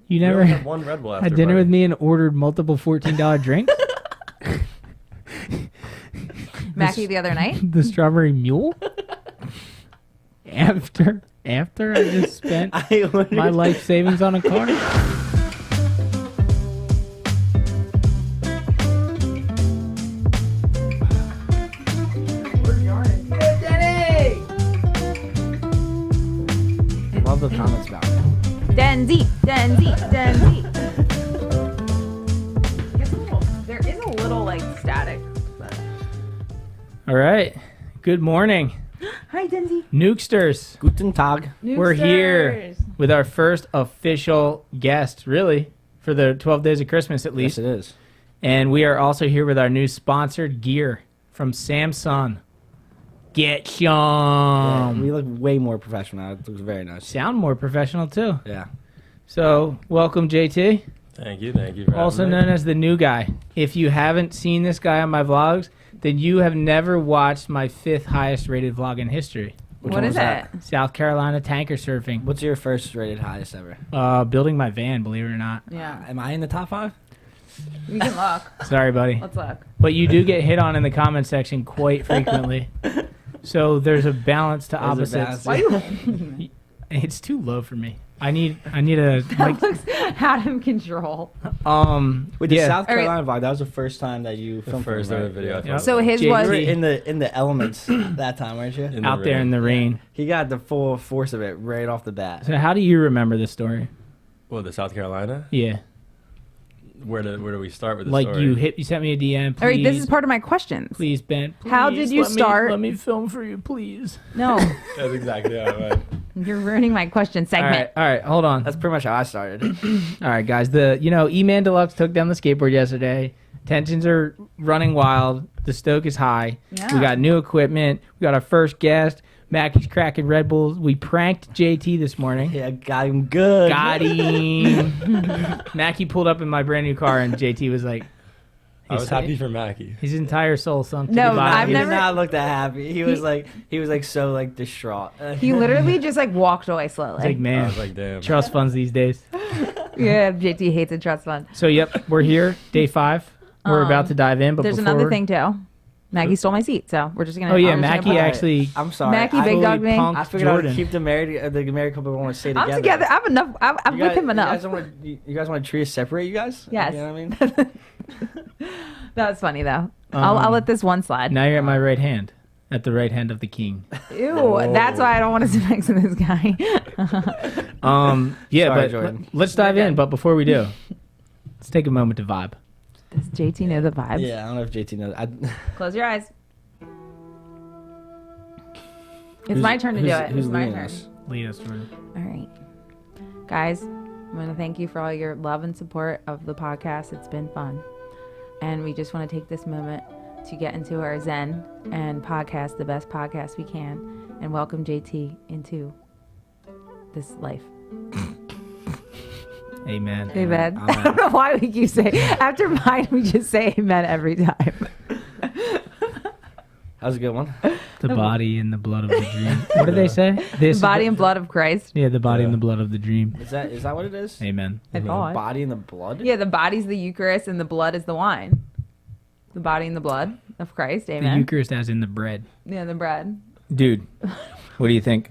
You We never only had one Red Bull after had dinner party. with me and ordered multiple $14 drinks? Mackie the other night? The strawberry mule? After I just spent I ordered my life savings on a car? Love the comments about it. Denzi. There is a little like static. But... All right. Good morning, Hi, Denzi. Nukesters. Guten Tag. We're here with our first official guest, really, for the 12 days of Christmas at least. Yes, it is. And we are also here with our new sponsored gear from Samsung. Get some. We look way more professional now. It looks very nice. Sound more professional too. Yeah. So, welcome, JT. Thank you for Also having known me. as the new guy. If you haven't seen this guy on my vlogs, then you have never watched my 5th highest rated vlog in history. Which What one is was that? it? South Carolina tanker surfing. What's your first rated highest ever? Building my van, believe it or not. Yeah. Am I in the top 5? We can look. Sorry, buddy. Let's look. But you do get hit on in the comment section quite frequently. So there's a balance to There's a opposites. balance. It's too low for me. I need a That like looks out of control. With the yeah. South Carolina vlog, that was the first time that you The filmed first for ever him, right? video I Yep. filmed. So his JT. You was were in the elements that time, weren't you? In out there in the rain. He got the full force of it right off the bat. So how do you remember this story? Well, the South Carolina. Yeah. Where do we start with the Like story? you sent me a DM. Please, All right, this is part of my questions. please, Ben. How please did you let me- start? Let me film for you, please. No, That's exactly how it went. you're ruining my question All segment. right, hold on. That's pretty much how I started. All right, guys. E-Man Deluxe took down the skateboard yesterday. Tensions are running wild. The stoke is high. Yeah. We got new equipment. We got our first guest. Mackie's cracking Red Bulls. We pranked JT this morning. Yeah, got him good. Got him. Mackie pulled up in my brand new car, and JT was like, I was happy for Mackie. his entire soul sunk to No, the bottom. I've He never- did not look that happy. He was like so like distraught. He literally just like walked away It's like, slowly. I man, was like, damn. trust funds these days. Yeah, JT hates a trust fund. So, yep, we're here, day 5. We're about to dive in, but There's before another thing too. Maggie stole my seat, so we're just gonna. Oh yeah, I'm just gonna Mackie put- actually. I'm sorry. Mackie I, big dog fully me. punked I figured I Jordan. would keep the married couple want to stay together. I'm together. I'm enough. I'm with him enough. You guys want to trees separate? You guys? Yes. You know what I mean? That was funny though. I'll let this one slide. Now you're at my right hand, at the right hand of the king. Ew, that's why I don't want to sit next to this guy. Yeah, Sorry, but Jordan. let's dive We're in. good. But before we do, let's take a moment to vibe. Does JT know the vibes? Yeah, I don't know if JT knows. Close your eyes. It's my turn to do it. Who's It's my leading turn. us? Lead us, Jordan. All right. Guys, I'm going to thank you for all your love and support of the podcast. It's been fun. And we just want to take this moment to get into our Zen and podcast the best podcast we can and welcome JT into this life. Amen. Amen. Amen. I don't know why we keep saying after mine we just say amen every time. That was a good one. The body and the blood of the dream. What did they say? This Body and blood of Christ. Yeah, the body and Yeah. the blood of the dream. Is that what it is? Amen. I thought. Body and the blood. Yeah, the body's the Eucharist and the blood is the wine. The body and the blood of Christ. The Amen. Eucharist as in the bread. Yeah, the bread. Dude, what do you think?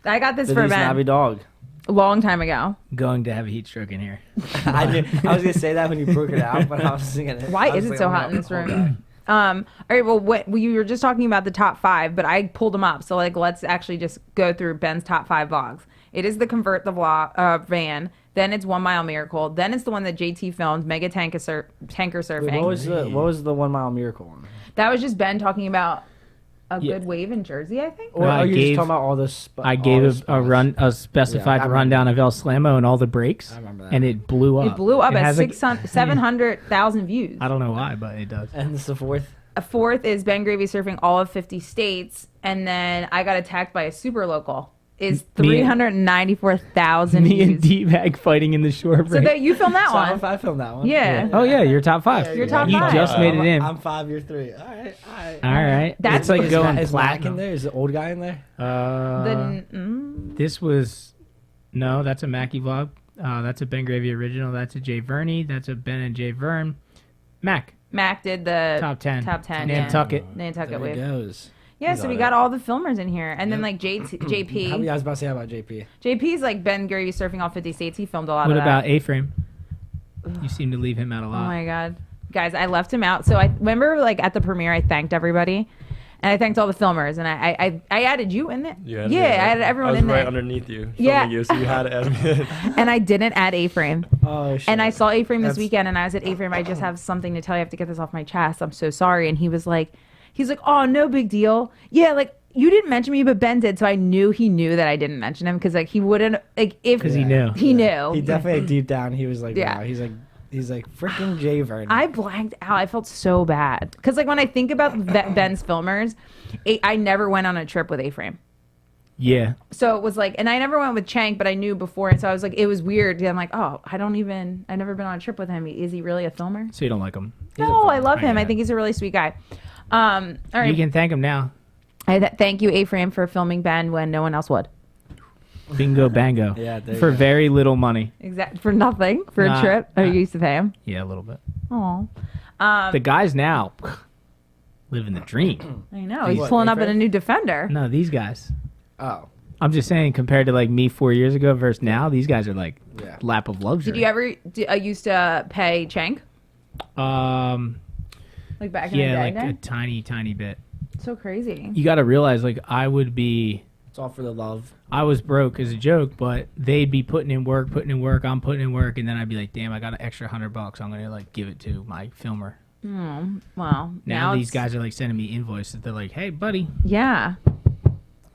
I got this The for Snobby Ben dog. a long time ago. Going to have a heat stroke in here. I was gonna say that when you broke it out, but I was thinking. Why I was is it like, so oh, hot in no, this hold room? All right, well, you were just talking about the top 5, but I pulled them up. So, like, let's actually just go through Ben's top 5 vlogs. It is the Convert the van. Then it's 1 Mile Miracle. Then it's the one that JT filmed, Mega Tanker Surfing. Wait, what was the 1 Mile Miracle one? That was just Ben talking about a Yeah. good wave in Jersey, I think. Or I are you gave- just talking about all this? I gave a specified Yeah, I rundown of El Slamo and all the breaks, I remember that. and it blew up. It blew up It at has, like- 700,000 views. I don't know why, but it does. And this is the 4th. A 4th is Ben Gravy surfing all of 50 states, and then I got attacked by a super local. Is Me- 394,000 Me and views. D-Bag fighting in the shore So break. that you filmed that So one. if I filmed that one. Yeah. Oh yeah, you're top 5. You're top you 5. just made it in. I'm 5, you're 3. All right. All right. That's- It's like Is going Mac in platinum. there? Is the old guy in there? The, This was no, that's a Mackie vlog. That's a Ben Gravy original. That's a Jay Verney. That's a Ben and Jay Vern. Mac did the top 10. Nantucket. Nantucket. There wave. he goes. Yeah, He's so on we it. got all the filmers in here. And then like JP. I was about to say about JP. JP's like Ben Gravy surfing all 50 states. He filmed a lot What of that. about A-Frame? You seem to leave him out a Oh lot. my God. Guys, I left him out. So I remember like at the premiere, I thanked everybody. And I thanked all the filmers. And I added you in there. You had Yeah, me in I there. added everyone I was in right there. underneath you, Yeah. filming you, so you had to add me in. And I didn't add A-Frame. Oh shit. And I saw A-Frame this That's- weekend, and I was at A-Frame. I just have something to tell you. I have to get this off my chest. I'm so sorry. And he's like, oh, no big deal. Yeah, like you didn't mention me, but Ben did, so I knew he knew that I didn't mention him because like he wouldn't like if Because he knew. he knew. He definitely deep down he was like, Yeah. wow. He's like freaking Jay Vern. I blanked out. I felt so bad because like when I think about Ben's filmers, I never went on a trip with A-Frame. Yeah. So it was like, and I never went with Chank, but I knew before, and so I was like, it was weird. I'm like, oh, I've never been on a trip with him. Is he really a filmer? So you don't like him. No, I love him. I I get think he's a really sweet guy. All right. You can thank him now. Thank you, A-Frame, for filming Ben when no one else would. Bingo bango. Yeah, there you For go. very little money. Exactly. For nothing. For Nah, a trip. Oh, you nah. used to pay him? Yeah, a little bit. Oh. The guys now living the dream. I know. He's What, pulling up in A-Frame? a new Defender. No, these guys. Oh. I'm just saying, compared to like me 4 years ago versus now, these guys are like Yeah. lap of luxury. Did you ever used to pay Chank? Like back in Yeah, the like day? a tiny bit. So crazy. You got to realize, like, I would be. It's all for the love. I was broke as a joke, but they'd be putting in work, I'm putting in work, and then I'd be like, damn, I got an extra $100. I'm gonna like give it to my filmer. Oh, well. Now these it's- guys are like sending me invoices. They're like, hey, buddy, Yeah.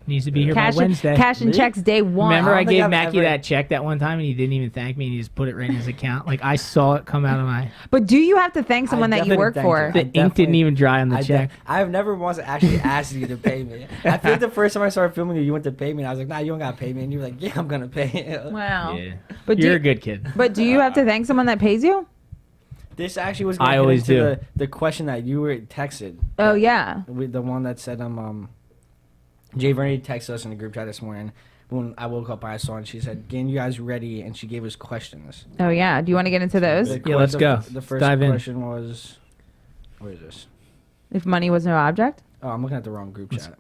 needs to be here Cash by Wednesday. cash and Me? checks day one. Remember, I I don't think gave I've Mackie ever- that check that one time, and he didn't even thank me, and he just put it right in his account. Like I saw it come out of my. But do you have to thank someone that you definitely work thank for? you. The I ink didn't definitely- even dry on the check. I've never once actually asked you to pay me. I feel like the first time I started filming you went to pay me, and I was like, nah, you don't gotta pay me. And you were like, yeah, I'm gonna pay you. Wow. Yeah, But you're do a good kid. But do you have to thank someone that pays you? This actually was I gonna always get into do. the question that you were texted. Oh yeah. With the one that said Jay Verney texted us in the group chat this morning. When I woke up, I saw, and she said, "Getting you guys ready," and she gave us questions. Oh yeah. Do you want to get into those? Yeah, let's go. The first Dive in. question was, where is this? If money was no object? Oh, I'm looking at the wrong group chat.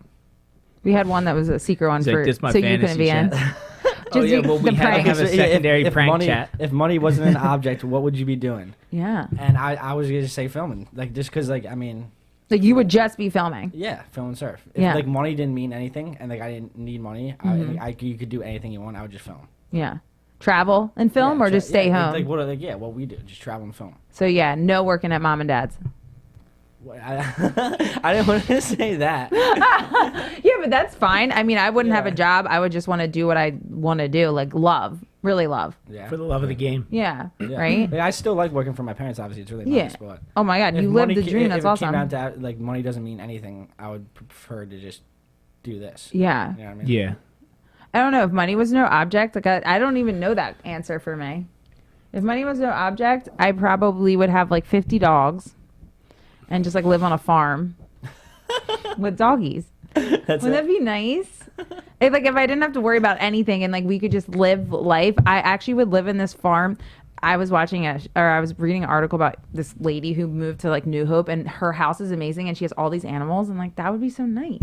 We had one that was a secret one It's like, for this my so you couldn't fantasy be in. chat. Just Oh, yeah, the well, we had to prank. have a secondary prank money, chat. If money wasn't an object, what would you be doing? Yeah. And I was gonna say filming, like just because, like I mean, Like you would just be filming. yeah, film and surf. If Yeah. like money didn't mean anything, and like I didn't need money, you could do anything you want. I would just film. Yeah. Travel and film Yeah, or just stay home. Like what we do, just travel and film. So yeah, no working at mom and dad's. I didn't want to say that. Yeah, but that's fine. I mean, I wouldn't have a Yeah. job. I would just want to do what I want to do, like love, really love. Yeah. For the love of the game. Yeah. Yeah. Right? Like, I still like working for my parents. Obviously, it's really Yeah. nice. But Oh my God, if you lived money the ca- dream. if That's it awesome. came down to like money doesn't mean anything, I would prefer to just do this. Yeah. You know what I mean? Yeah. I don't know if money was no object. Like I don't even know that answer for me. If money was no object, I probably would have like 50 dogs, and just like live on a farm with doggies. That's Wouldn't it. that be nice? Like if I didn't have to worry about anything and like we could just live life, I actually would live in this farm. I was watching I was reading an article about this lady who moved to like New Hope, and her house is amazing, and she has all these animals, and like that would be so nice.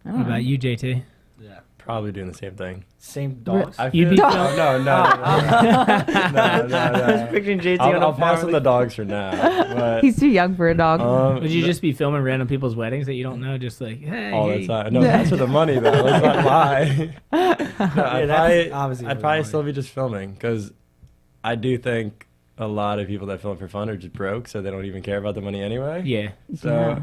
I don't What know. about you, JT? Yeah. Probably doing the same thing. Same dogs. I You'd feel- be no, film- no, no. I was picturing JT on I'll a pass farm. on the dogs for now. But, He's too young for a dog. Would you just be filming random people's weddings that you don't know, just like, hey, all hey. the time? No, that's for the money though. Let's not lie. No, Yeah, that's obviously for I'd the probably money. still be just filming because I do think a lot of people that film for fun are just broke, so they don't even care about the money anyway. Yeah. So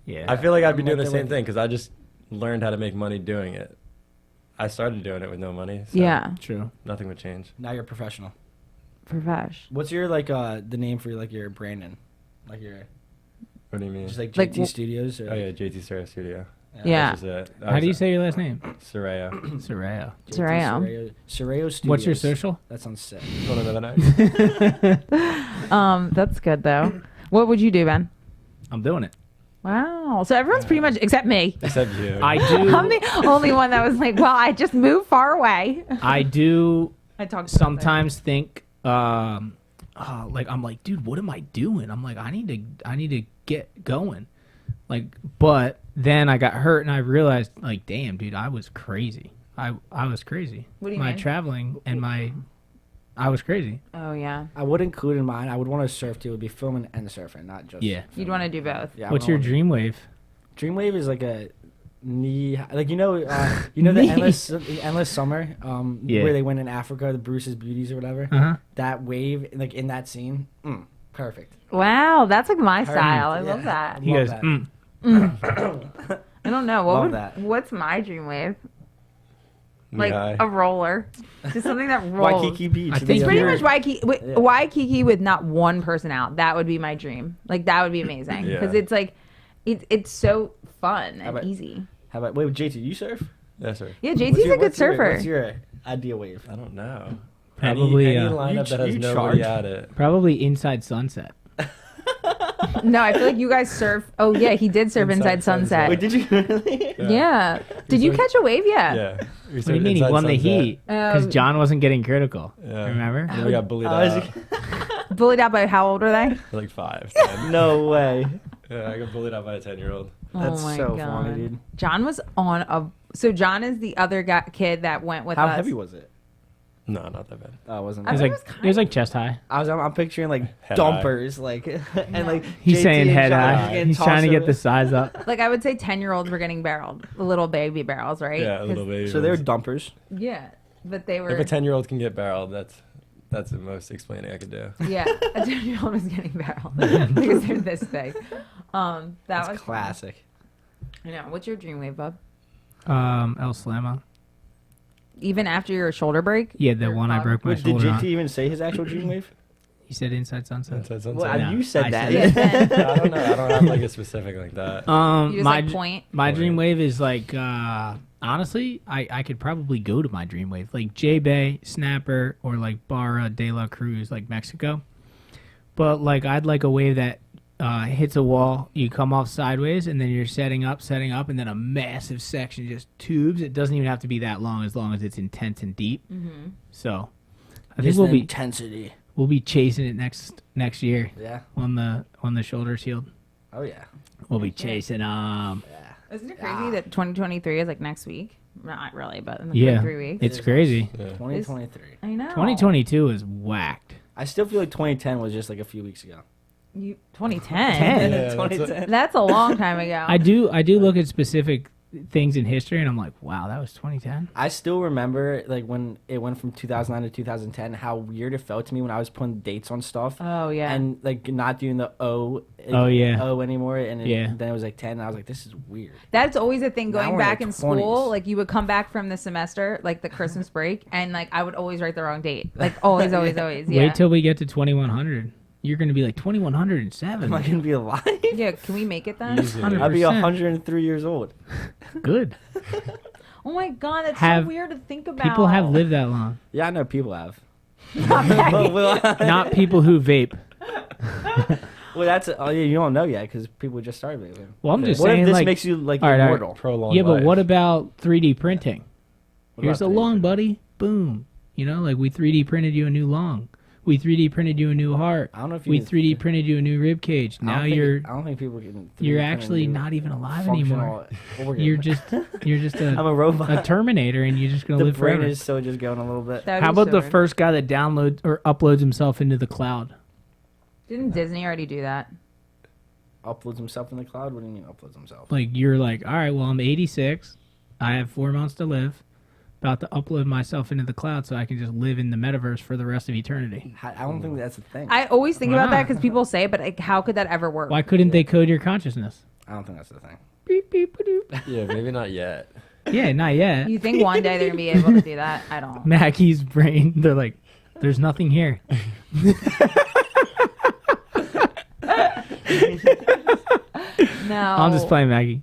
Yeah. I feel like I'd be I'm doing like the the same way- thing because I just learned how to make money doing it. I started doing it with no money. So Yeah, True. Nothing would change. Now you're a professional. profesh. What's your like the name for like your branding? Like your What do you mean? just like Like, JT Studios or Oh yeah, JT Sarah Studio. Yeah. That's just it. How do you say your last name? Soraya? Soraya. JT Soraya. Soraya Studios. What's your social? That sounds sick. You want another night? That's good though. What would you do, Ben? I'm doing it. Wow. So everyone's pretty much except me. Except you. I do. I'm the only one that was like, well, I just moved far away. I do I talked about sometimes think like I'm like, dude, what am I doing? I'm like, I need to get going. Like, but then I got hurt and I realized, like, damn, dude, I was crazy. I was crazy. What do you my mean? traveling and I was crazy. that. Oh yeah. I would include in mine. I would want to surf too. It would be filming and surfing, not just. Yeah. You'd want to do both. Yeah. I What's would your wanna- dream wave? Dreamwave is like a knee, like the endless summer, Yeah. where they went in Africa, the Bruce's Beauties or whatever. Uh huh. That wave, like in that scene, perfect. Wow, that's like my Perfect, style. I yeah. love that. He Love goes, that. I don't know. Love that. What's my dream wave? Knee Like high. a roller, just something that rolls. Waikiki Beach. I the think It's pretty other- much Waikiki. Yeah. Waikiki with not one person out. That would be my dream. Like that would be amazing because Yeah. it's like, it's so fun How and about- easy. How about wait, JT? You surf? Yes, sir. Yeah, JT's a good surfer. What's your idea wave? I don't know. Probably, any uh, lineup that has you nobody charge? at it. probably Inside Sunset. No, I feel like you guys surf. Oh yeah, he did surf Inside inside Sunset. Wait, did you really? Yeah. Did you catch a wave yet? Yeah. We What do you mean he won the heat? Because John wasn't getting critical. Yeah. Remember? And we got bullied Oh, is out. he- Bullied out by how old are they? For like 5. 10. No way. Yeah, I got bullied out by a 10-year-old. That's oh my so God. funny, dude. John was on a. So John is the other kid that went with How us. heavy was it? No, not that bad. Oh, it wasn't. I It was thought like it was it was like chest high. I'm picturing like Head high. dumpers, like and like He's JT saying and head John high. just getting He's trying to tossed get the over. size up. Like I would say, 10-year-olds were getting barreled, little baby barrels, right? Yeah, a 'Cause- little baby. So they were dumpers. Yeah, but they were. If a 10-year-old can get barreled, that's the most explaining I could do. Yeah, a 10-year-old was getting barreled because they're this big. That That's was classic. I know. What's your dream wave, bub? El Slamma. Even after your shoulder break? Yeah, the Your one I bottom? broke my Wait, did shoulder JT on. even say his actual dream wave? He said Inside Sunset. Inside Sunset. Well, No, you said I that. said Yeah, then I don't know. I don't have like a specific like that. you just My like point. my dream Point. wave is like honestly, I could probably go to my dream wave like J Bay, Snapper, or like Barra de la Cruz, like Mexico. But like I'd like a wave that hits a wall, you come off sideways, and then you're setting up, and then a massive section just tubes. It doesn't even have to be that long as it's intense and deep. Mm-hmm. So I think Just we'll the be intensity. chasing it next year Yeah. when the shoulder's healed. Oh yeah. We'll be chasing Yeah. Isn't it crazy that 2023 is like next week? Not really, but in like Yeah. 3 weeks. It's crazy. Yeah. 2023. I know. 2022 is whacked. I still feel like 2010 was just like a few weeks ago. 2010. Yeah, that's 2010. That's a long time ago. I do look at specific things in history, and I'm like, wow, that was 2010. I still remember like when it went from 2009 to 2010, how weird it felt to me when I was putting dates on stuff. Oh yeah. And like not doing the O, Oh, yeah. O anymore, and Yeah. then it was like 10, and I was like, this is weird. That's always a thing Now going we're back in in our school. 20s. Like you would come back from the semester, like the Christmas break, and like I would always write the wrong date. Like always. Yeah. Wait till we get to 2100. You're gonna be like 2107. Am I gonna be alive? Yeah, can we make it then? Easy. 100%. I'll be 103 years old. Good. Oh my god, that's Have- so weird to think about. People have lived that long. Yeah, I know people have. Well, well, Not people who vape. that's oh yeah, you don't know yet because people just started vaping. Well, I'm just What saying, if this like, makes you like all right, all right. immortal? Prolonged yeah, but life. what about 3D printing? What Here's a about lung, 3D? buddy. Boom. You know, like we 3D printed you a new lung. We 3D printed you a new heart. I don't know if you We can- 3D printed you a new rib cage. I Now don't think- you're I don't think people can. 3D you're print a actually new not even alive anymore. functional organ. You're just I'm a a robot. Terminator, and you're just gonna The live brain forever. is still just going a little bit. How about the first guy that downloads or uploads himself into the cloud? Didn't Disney already do that? Uploads himself in the cloud. What do you mean uploads himself? Like you're like, all right, well I'm 86, I have 4 months to live. About to upload myself into the cloud so I can just live in the metaverse for the rest of eternity. I don't think that's a thing. I always think Why about that not? because people say, but like, how could that ever work? Why couldn't they code your consciousness? I don't think that's the thing. Beep, beep, ba-doop. Yeah, maybe not yet. Yeah, not yet. You think one day they're gonna be able to do that? I don't. Mackie's brain, they're like, there's nothing here. No. I'm just playing Maggie.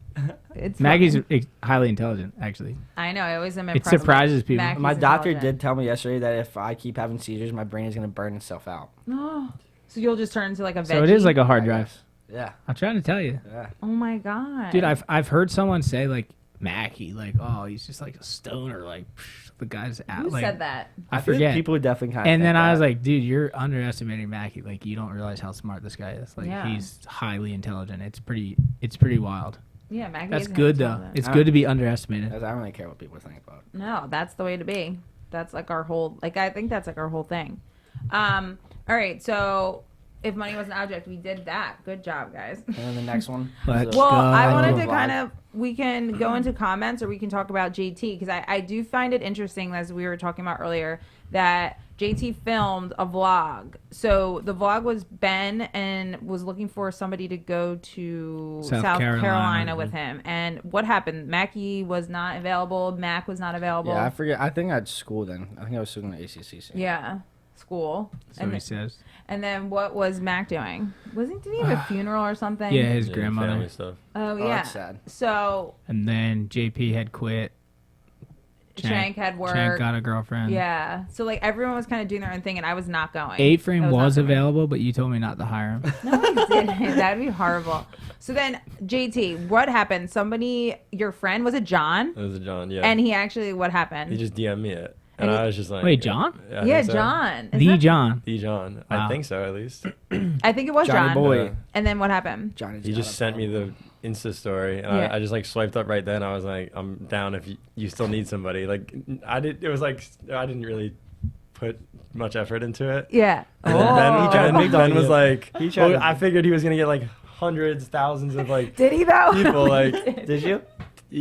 It's Maggie's fine. highly intelligent, actually. I know. I always am It impressed. surprises people. Mac- My He's doctor intelligent. did tell me yesterday that if I keep having seizures, my brain is gonna burn itself out. Oh, so you'll just turn into like a veggie. So it is like a hard I drive. guess. Yeah. I'm trying to tell you. Yeah. Oh my god. Dude, I've heard someone say like Makki, like, oh, he's just like a stoner, like the guy's out. Who Like, said that? I feel like forget. people definitely kind of. And then I was like, dude, you're underestimating Makki. Like, you don't realize how smart this guy is. Like, Yeah. he's highly intelligent. It's pretty wild. Yeah, Maggie. That's is good though. intelligent. It's good to be underestimated. I don't really care what people think about. No, that's the way to be. That's like our whole. Like I think that's like our whole thing. All right, so if money was an object, we did that. Good job, guys. And then the next one. Let's Well, go. I wanted to Vlog. kind of, we can go into comments or we can talk about JT because I do find it interesting, as we were talking about earlier, that JT filmed a vlog. So the vlog was Ben and was looking for somebody to go to South Carolina with him. And what happened? Mackie was not available. Mac was not available. Yeah, I forget. I think I had school then. I think I was still in the ACC. Yeah, school. So he says. And then what was Mac doing? Did he have a funeral or something? Yeah, his Yeah, grandmother. family stuff. Oh, yeah. that's sad. So And then JP had quit. Shank had work. Shank got a girlfriend. Yeah. So like everyone was kind of doing their own thing, and I was not going. A-Frame That was not for me. available, but you told me not to hire him. No, I didn't. That'd be horrible. So then, JT, what happened? Somebody, your friend, was it John? It was a John, yeah. And he actually, what happened? he just DM'd me it. And And he- I was just like... Wait, John? I yeah, think so. John. Isn't The that- John. The John. Wow. I think so, at least. I think it was Johnny John. boy. Yeah. And then what happened? Johnny's He got just a sent me problem. the Insta story, and Yeah. I just like swiped up right then. I was like, I'm down if you still need somebody. Like I did. It was like I didn't really put much effort into it. Yeah. And then Ben was like, He tried well, to- I figured he was gonna get like hundreds, thousands of like Did he though? people. Like, Did you?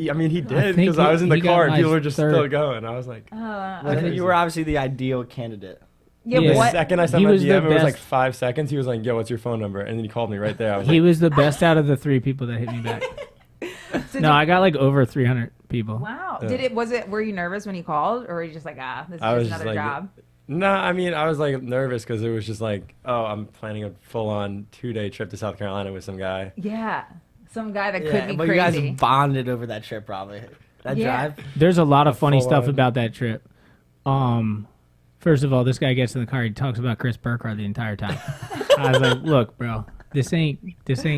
I mean, he did think because I was in the he got car and my people were just third. still going. I was like, Oh, Well, you were obviously the ideal candidate. yeah. Yeah. the What? second I sent He my was the DM, it was like best. 5 seconds. He was like, yo, what's your phone number? And then he called me right there. I was He like, was the best out of the 3 people that hit me back. So No, did- I got like over 300 people. Wow. Yeah. Were you nervous when he called, or were you just like, this is I was just just another like, job? no, I mean, I was like nervous because it was just like, oh, I'm planning a full-on 2-day trip to South Carolina with some guy. Yeah. Some guy that Yeah, could be but crazy. you guys bonded over that trip, probably. That Yeah. drive. There's a lot of funny full stuff on- about that trip. First of all, this guy gets in the car. He talks about Chris Burkhardt the entire time. I was like, look, bro, this ain't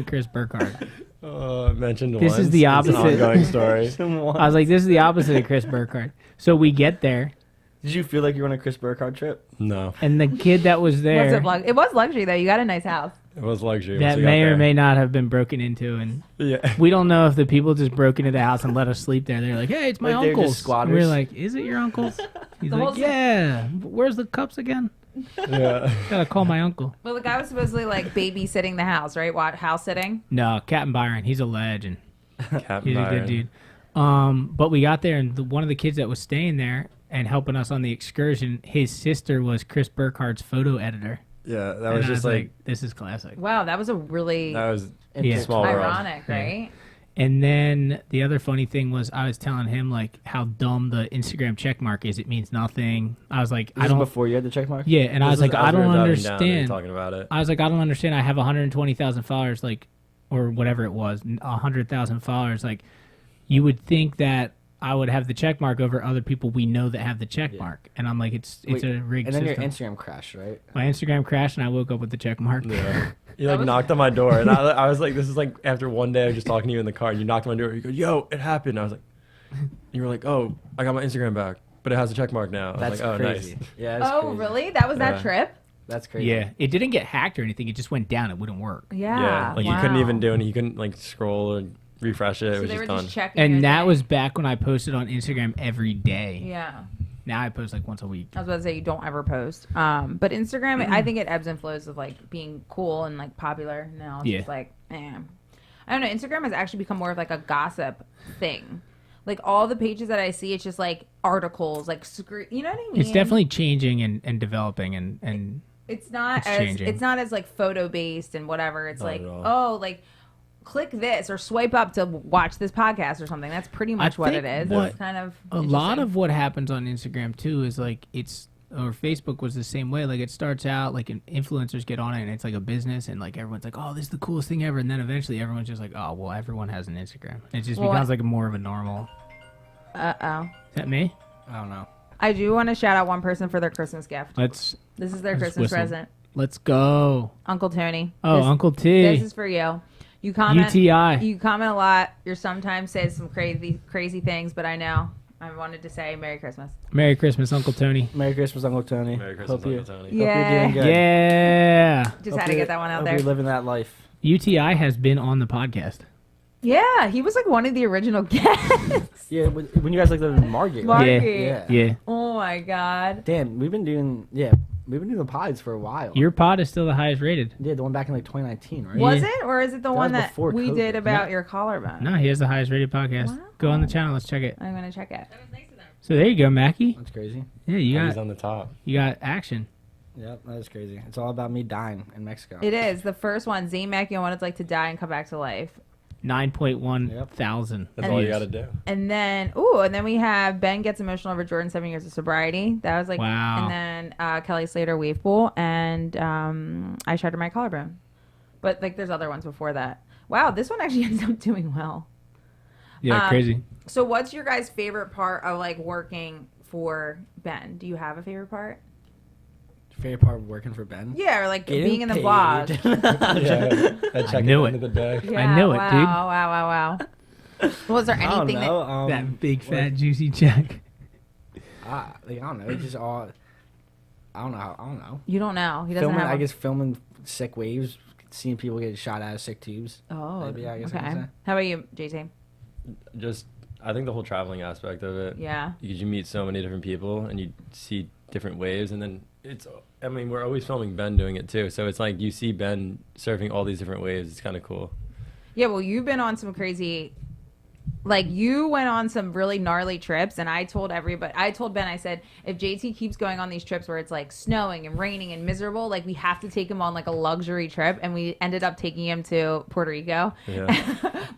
Chris Burkhardt. Mentioned This once. is the It's an opposite. ongoing story. I was like, this is the opposite of Chris Burkhardt. So we get there, Did you feel like you were on a Chris Burkhardt trip? No, and the kid that was there, It was luxury though. You got a nice house. it was luxury. that once we got may or there. may not have been broken into, and Yeah. we don't know if the people just broke into the house and let us sleep there. They're like, hey, it's my Like, they're just uncle's. squatters? And we were like, is it your uncle's? He's The whole like, yeah. Where's the cups again? Yeah. Gotta call my uncle. Well, the guy was supposedly like babysitting the house, right? What, house sitting? No, Captain Byron. He's a legend. Captain He's a Byron. good dude. But we got there, and one of the kids that was staying there and helping us on the excursion, his sister was Chris Burkhardt's photo editor. Yeah, that And was I just like this is classic. Wow, that was a really that was Yeah. small world. ironic, Yeah. right? And then the other funny thing was I was telling him like how dumb the Instagram check mark is. It means nothing. I was like, This I is don't. before you had the check mark? Yeah, and I was This like, as I we were don't driving down, they were understand. talking about it. I was like, I don't understand. I have 120,000 followers, like, or whatever it was, 100,000 followers. Like, you would think that I would have the check mark over other people we know that have the check Yeah. mark, and I'm like, it's Wait, a rigged And then system. your Instagram crashed, right? My Instagram crashed, and I woke up with the check mark. Yeah. You That like was- knocked on my door, and I was like, this is like after one day of just talking to you in the car, and you knocked on my door. You go, yo, it happened. I was like, you were like, oh, I got my Instagram back, but it has a check mark now. I was That's like, oh, crazy. nice. Yeah, that's Oh, crazy. really? That was that Yeah. trip? That's crazy. Yeah, it didn't get hacked or anything. It just went down. It wouldn't work. Yeah. like wow. you couldn't even do it. You couldn't like scroll or refresh it. It So was they were just done. just checking. your And that thing. was back when I posted on Instagram every day. Yeah. Now I post like once a week. I was about to say you don't ever post. But Instagram, I think it ebbs and flows of like being cool and like popular. Now it's Yeah. just like, I don't know. Instagram has actually become more of like a gossip thing. Like all the pages that I see, it's just like articles, like you know what I mean? It's definitely changing and developing and It's not it's as changing. it's not as like photo based and whatever. It's Not like at all. oh like click this or swipe up to watch this podcast or something. That's pretty much what it think is. what- It's kind of a lot interesting. of what happens on Instagram too is like or Facebook was the same way. Like it starts out like influencers get on it and it's like a business and like everyone's like, oh, this is the coolest thing ever, and then eventually everyone's just like, oh, well, everyone has an Instagram. It just Well, becomes like more of a normal. Uh-oh. Is that me? I don't know. I do want to shout out one person for their Christmas gift. Let's This is their Let's Christmas whistle. present. go. Uncle Tony. Oh, This- Uncle T. This is for you. You comment. UTI. You comment a lot. You're sometimes say some crazy things, but I know. I wanted to say Merry Christmas. Merry Christmas, Uncle Tony. Merry Christmas, Uncle Tony. Merry Christmas, Hope you- Uncle Tony. Hope you're Yeah. doing good. Yeah. Just Hope had to you're- get that one out hope there. you're living that life. UTI has been on the podcast. Yeah, he was like one of the original guests. Yeah, when you guys like lived in Margate. right? Margate. Yeah. Yeah. Oh my God. Damn, we've been doing the pods for a while. Your pod is still the highest rated. Yeah, the one back in like 2019, right? Was Yeah. it, or is it the That one was that before we COVID. did about No. your collarbone? No, he has the highest rated podcast. Wow. Go on the channel. Let's check it. I'm gonna check it. So there you go, Mackie. That's crazy. Yeah, you He's got on the top. action. Yep, that is crazy. It's all about me dying in Mexico. It is the first one. Zane Mackie on what it's like to die and come back to life. 9.1 Yep. thousand. That's And all you views. got to do. And then, we have Ben gets emotional over Jordan's 7 years of sobriety. That was like, Wow. And then Kelly Slater wave pool, and I shattered my collarbone. But like, there's other ones before that. Wow, this one actually ends up doing well. Yeah, crazy. So, what's your guys' favorite part of like working for Ben? Do you have a favorite part? Favorite part of working for Ben? Yeah, or like Getting being in the paid. vlog. Yeah, that check knew at it. the end of the day. Yeah, I knew it, wow, dude. Wow. Was there I don't anything that? know. That big fat juicy check. I don't know. It's just all. I don't know. You don't know. He doesn't Filming, have. I guess filming sick waves, seeing people get shot out of sick tubes. Oh, Maybe, I guess I okay. could say. How about you, JT? Just, I think the whole traveling aspect of it. Yeah. Because you meet so many different people and you see different waves, and then we're always filming Ben doing it too, so it's like you see Ben surfing all these different waves. It's kind of cool. Yeah, well, you've been on some crazy, like you went on some really gnarly trips, and I told Ben, I said, if JT keeps going on these trips where it's like snowing and raining and miserable, like we have to take him on like a luxury trip, and we ended up taking him to Puerto Rico. Yeah.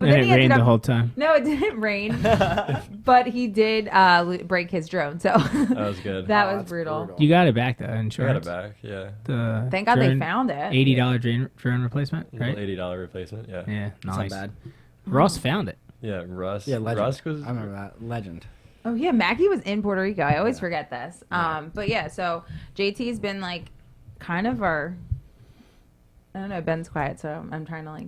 But And then it he ended rained the up, whole time. no, it didn't rain, but he did break his drone, so That was good. that Oh, was that's brutal. You got it back though, I got insurance. it back. Yeah. The Thank God they drone- found it. $80 drone replacement, Little right? $80 replacement. Yeah. Yeah, It's nice. not bad. Ross found it. Yeah. Russ. Yeah, legend. Russ was. I remember that. Legend. Oh yeah, Mackie was in Puerto Rico. I always Yeah. forget this. But yeah, so JT's been like kind of our. I don't know. Ben's quiet, so I'm trying to like.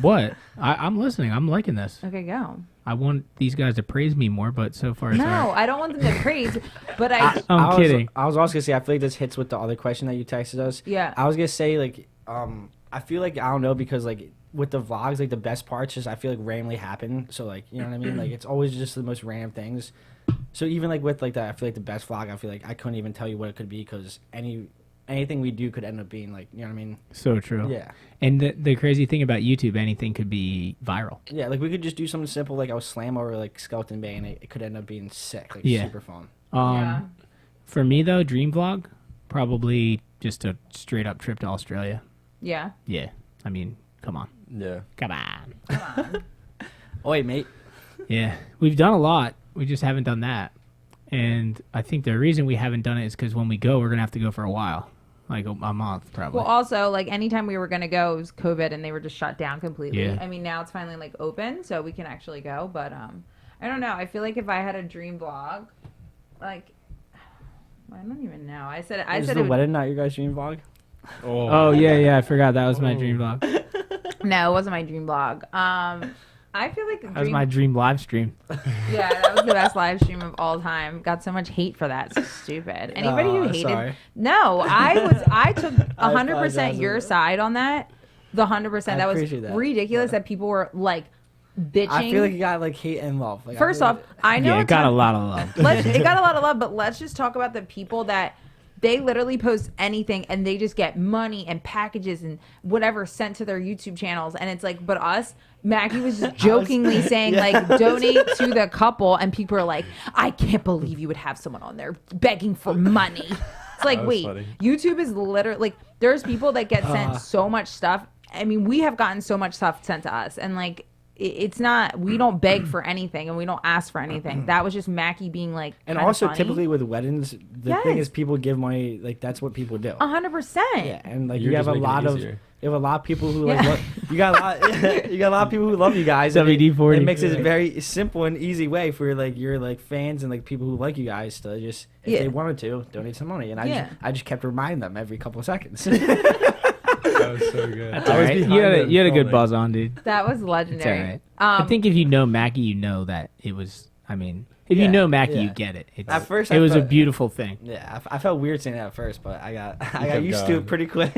What? I'm listening. I'm liking this. Okay, go. I want these guys to praise me more, but so far it's No, hard. I don't want them to praise, but I. I'm kidding. I was also gonna say I feel like this hits with the other question that you texted us. Yeah. I was gonna say like I feel like I don't know because like with the vlogs like the best parts just I feel like randomly happen. So like you know what I mean? Like it's always just the most random things. So even like with like that I feel like the best vlog I feel like I couldn't even tell you what it could be because anything we do could end up being like you know what I mean? So true. Yeah. And the crazy thing about YouTube, anything could be viral. Yeah, like we could just do something simple like I was slam over like Skeleton Bay and it could end up being sick, like Yeah. super fun. Yeah. For me though, dream vlog, probably just a straight up trip to Australia. Yeah. Yeah. I mean, come on. Yeah. Come on. Come on. Oh wait, mate. Yeah. We've done a lot. We just haven't done that. And I think the reason we haven't done it is because when we go, we're going to have to go for a while. Like a month, probably. Well, also, like anytime we were gonna go, it was COVID, and they were just shut down completely. Yeah. I mean, now it's finally like open, so we can actually go. But I don't know. I feel like if I had a dream vlog, like I don't even know. I said Is it the would, wedding not your guys' dream vlog? Oh, yeah. I forgot. That was my dream vlog. no, it wasn't my dream vlog. I feel like That was my dream live stream. yeah, that was the best live stream of all time. Got so much hate for that. So stupid. Anybody who hated. Sorry. No, I took 100% apologize. your side on that. The 100%. I That was appreciate that. ridiculous that people were like bitching. I feel like you got like hate and love. Like, I First feel off, like- I know Yeah, a it got ton- a lot of love. it got a lot of love, but let's just talk about the people that they literally post anything and they just get money and packages and whatever sent to their YouTube channels. And it's like, but us, Mackie was just jokingly saying like donate to the couple, and people are like, I can't believe you would have someone on there begging for money. It's like, That was wait, funny. YouTube is literally like there's people that get sent so much stuff. I mean, we have gotten so much stuff sent to us, and like it's not, we don't beg for anything and we don't ask for anything. That was just Mackie being like, and kinda also funny. typically with weddings, the thing Yes. is people give money. Like that's what people do. 100%. Yeah, and like You're you have just a making it lot of easier. you have a lot of people who Yeah. like you got a lot you got a lot of people who love you guys. and WD-40. It makes it a very simple and easy way for your like fans and like people who like you guys to just if Yeah. they wanted to donate some money. And Yeah. I just kept reminding them every couple of seconds. I That was so good. That's I all was right. behind You had a good filming. buzz on, dude. That was It's all legendary. right. I think if you know Mackie, you know that it was. I mean, if you Yeah, know Mackie, yeah. you get it. It's, At first, it I was a thought- beautiful thing. Yeah, I felt weird saying that at first, but I got kept used to going. it pretty quick.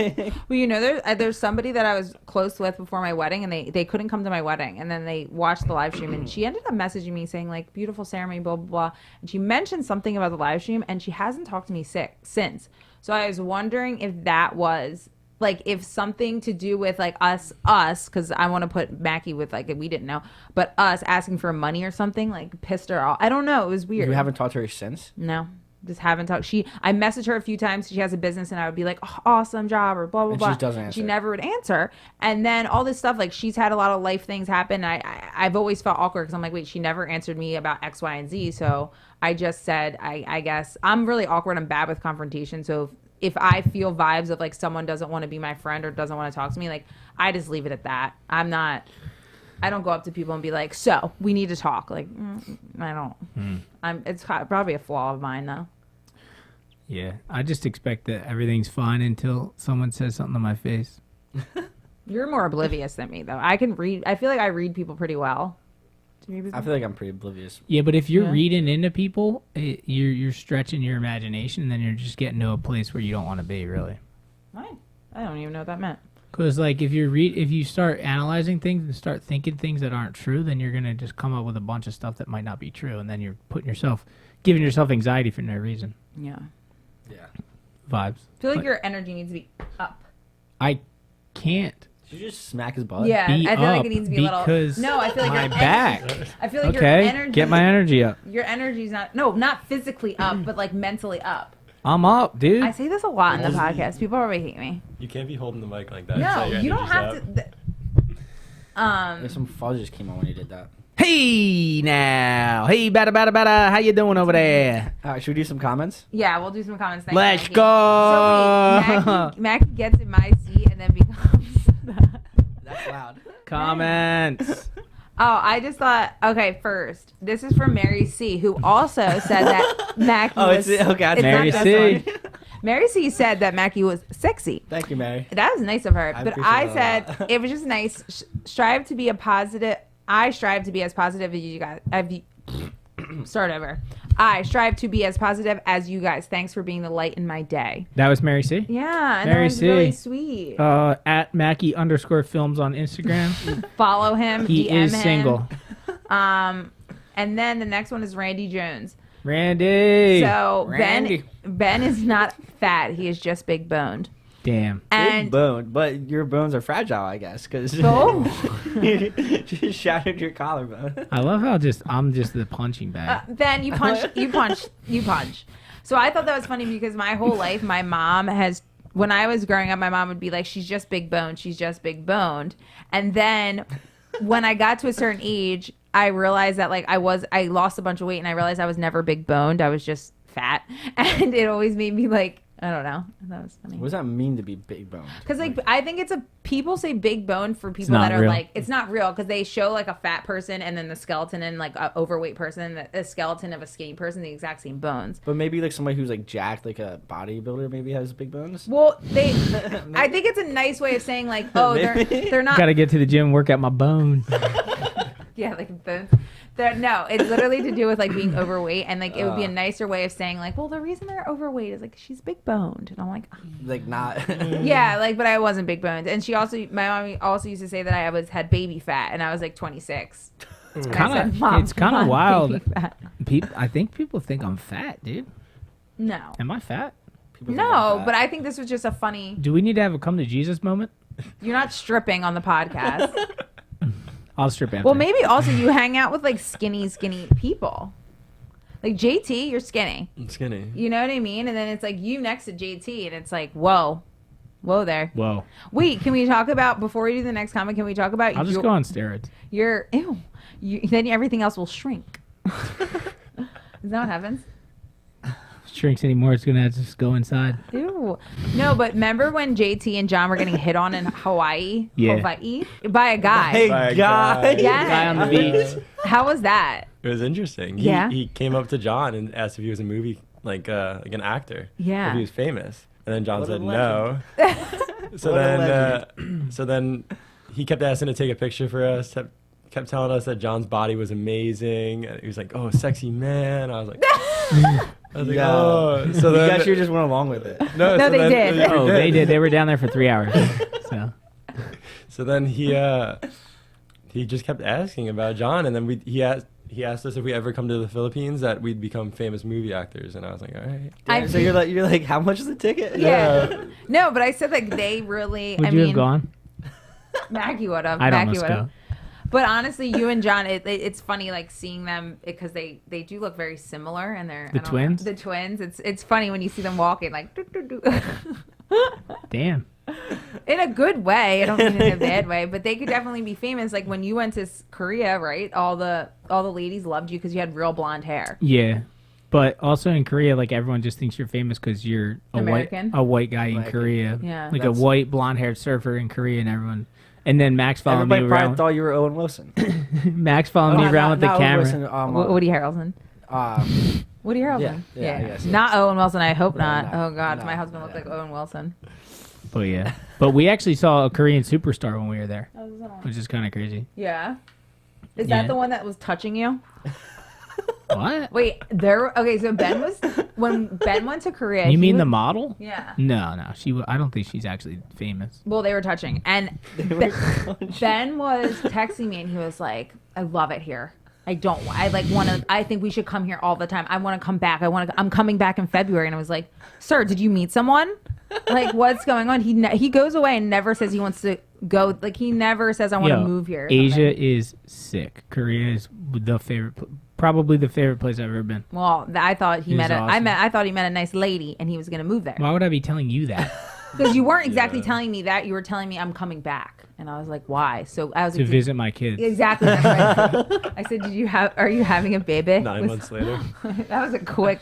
Well, you know, there's somebody that I was close with before my wedding, and they couldn't come to my wedding, and then they watched the live stream, and she ended up messaging me saying like, beautiful ceremony, blah blah blah, and she mentioned something about the live stream, and she hasn't talked to me since. So I was wondering if that was like if something to do with like us, because I want to put Mackie with like we didn't know, but us asking for money or something like pissed her off. I don't know. It was weird. You haven't talked to her since? No. Just haven't talked. I messaged her a few times. She has a business, and I would be like, oh, "Awesome job," or blah blah And blah. she just doesn't She answer. never would answer. And then all this stuff, like she's had a lot of life things happen. I've always felt awkward because I'm like, wait, she never answered me about X, Y, and Z. So I just said, I guess I'm really awkward. I'm bad with confrontation. So if I feel vibes of like someone doesn't want to be my friend or doesn't want to talk to me, like I just leave it at that. I don't go up to people and be like, so we need to talk. Like I don't. It's probably a flaw of mine though. Yeah, I just expect that everything's fine until someone says something to my face. You're more oblivious than me, though. I can read. I feel like I read people pretty well. Do you I feel like I'm pretty oblivious. Yeah, but if you're Yeah. reading into people, you're stretching your imagination, and then you're just getting to a place where you don't want to be, really. Fine. I don't even know what that meant. Because like if you start analyzing things and start thinking things that aren't true, then you're gonna just come up with a bunch of stuff that might not be true, and then you're giving yourself anxiety for no reason. Yeah. Yeah. Vibes. I feel like your energy needs to be up. I can't. Did you just smack his butt? Yeah, Be I feel like up it needs to be a little. because No, I feel like my your back. I feel like your Okay, energy. get my energy up. Your energy's not physically up, but like mentally up. I'm up, dude. I say this a lot in the podcast. People probably hate me. You can't be holding the mic like that. No, so your you don't energy's have up. to. Like some fuzz just came on when you did that. Hey now, hey, bada, how you doing over there? All right, should we do some comments? Yeah, we'll do some comments. Thanks, Let's Mackie. go. So wait, Mackie gets in my seat and then becomes. That's loud. Comments. Oh, I just thought. Okay, first, this is from Mary C, who also said that Mackie Oh, was. it's okay. it's Mary not C. this one. Mary C said that Mackie was sexy. Thank you, Mary. That was nice of her. I But appreciate I that a said lot. it was just nice. Strive to be a positive. I strive to be as positive as you guys. Start over. I strive to be as positive as you guys. Thanks for being the light in my day. That was Mary C. Yeah, and Mary that was C. really sweet. At Mackie_films on Instagram. Follow him. He DM is him. single. And then the next one is Randy Jones. Randy. So Randy. Ben is not fat. He is just big boned. Damn. Big And bone, but your bones are fragile, I guess, because Oh. you shattered your collarbone. I love how I'm just the punching bag. Ben, you punch. So I thought that was funny because my whole life, my mom has. When I was growing up, my mom would be like, "She's just big boned. She's just big boned." And then when I got to a certain age, I realized that like I lost a bunch of weight, and I realized I was never big boned. I was just fat, and it always made me like. I don't know. That was funny. What does that mean to be big boned? Because like I think people say big bone for people not that are real. like it's not real because they show like a fat person and then the skeleton and like a overweight person, a skeleton of a skinny person, the exact same bones. But maybe like somebody who's like jacked, like a bodybuilder, maybe has big bones. Well, I think it's a nice way of saying like, oh, Maybe. they're not. Gotta get to the gym and work out my bones. Yeah, like bones. No, it's literally to do with like being overweight, and like it would be a nicer way of saying like, well, the reason they're overweight is like she's big boned, and I'm like, Like not. yeah, like, but I wasn't big boned, and my mom also used to say that I had baby fat, and I was like 26. It's And I kind said, of "Mom, it's kind I'm of wild. baby fat." I think people think I'm fat, dude. No, Am I fat? People think I'm no, fat. but I think this was just a funny. Do we need to have a come to Jesus moment? You're not stripping on the podcast. I'll strip after. Well, maybe also you hang out with like skinny people. Like JT, you're skinny. I'm skinny. You know what I mean? And then it's like you next to JT, and it's like, whoa there. Whoa. Wait, can we talk about before we do the next comment? Can we talk about I'll just go on steroids. then everything else will shrink. Is that what happens? Shrinks anymore, it's gonna have to just go inside. Ew. No, but remember when JT and John were getting hit on in Hawaii? Yeah. Hawaii? By a guy. Hey, By a guy. guy. Yeah. Guy on the beach. How was that? It was interesting. Yeah? He came up to John and asked if he was a movie like an actor. Yeah. If he was famous. And then John What a said legend. no. So What a then, so then he kept asking to take a picture for us. Kept telling us that John's body was amazing. And he was like, "Oh, sexy man." I was like, Yeah. "Oh." So You then, guys should just went along with it. No, so they then- did. Oh, they did. They were down there for 3 hours. So So then he just kept asking about John, and then he asked us if we ever come to the Philippines that we'd become famous movie actors, and I was like, all right. I So you're like, how much is the ticket? Yeah. No, but I said like they really. would I you mean, have gone? Maggie would have. I'd Maggie almost would have. go. But honestly, you and John, it's funny like seeing them because they do look very similar, and they're The I don't know, twins? the twins. It's funny when you see them walking like. Doo, doo, doo. Damn. In a good way. I don't mean in a bad way, but they could definitely be famous. Like when you went to Korea, right? All the ladies loved you because you had real blonde hair. Yeah. But also in Korea, like everyone just thinks you're famous because you're American? a white guy in American. Korea. Yeah. Like That's- a white blonde haired surfer in Korea, and everyone. And then Max followed Everybody me probably around. thought you were Owen Wilson. Max followed me Oh, around with the not Owen camera. Wilson, Woody Harrelson. Woody Harrelson. yeah, I guess, yeah. Not Owen Wilson. I hope No, not. no, Oh God, no, my husband looked yeah. like Owen Wilson. But yeah. But we actually saw a Korean superstar when we were there, which is kind of crazy. Yeah. Is Yeah. that the one that was touching you? What? Wait, okay. So when Ben went to Korea. You he mean the was- model? Yeah. No. I don't think she's actually famous. Well, they were touching, and Ben was texting me, and he was like, "I love it here. I think we should come here all the time. I want to come back. I'm coming back in February." And I was like, "Sir, did you meet someone? Like, what's going on?" He goes away and never says he wants to go. Like, he never says, "I want to Yo, move here." or Asia something. is sick. Korea is probably the favorite place I've ever been. Well, I thought he It met was awesome. I thought he met a nice lady, and he was going to move there. Why would I be telling you that? Because you weren't exactly Yeah. telling me that. You were telling me I'm coming back, and I was like, "Why?" So I was To like, visit my kids. Exactly. That's what I said, Are you having a baby? 9 Was- months later. That was a quick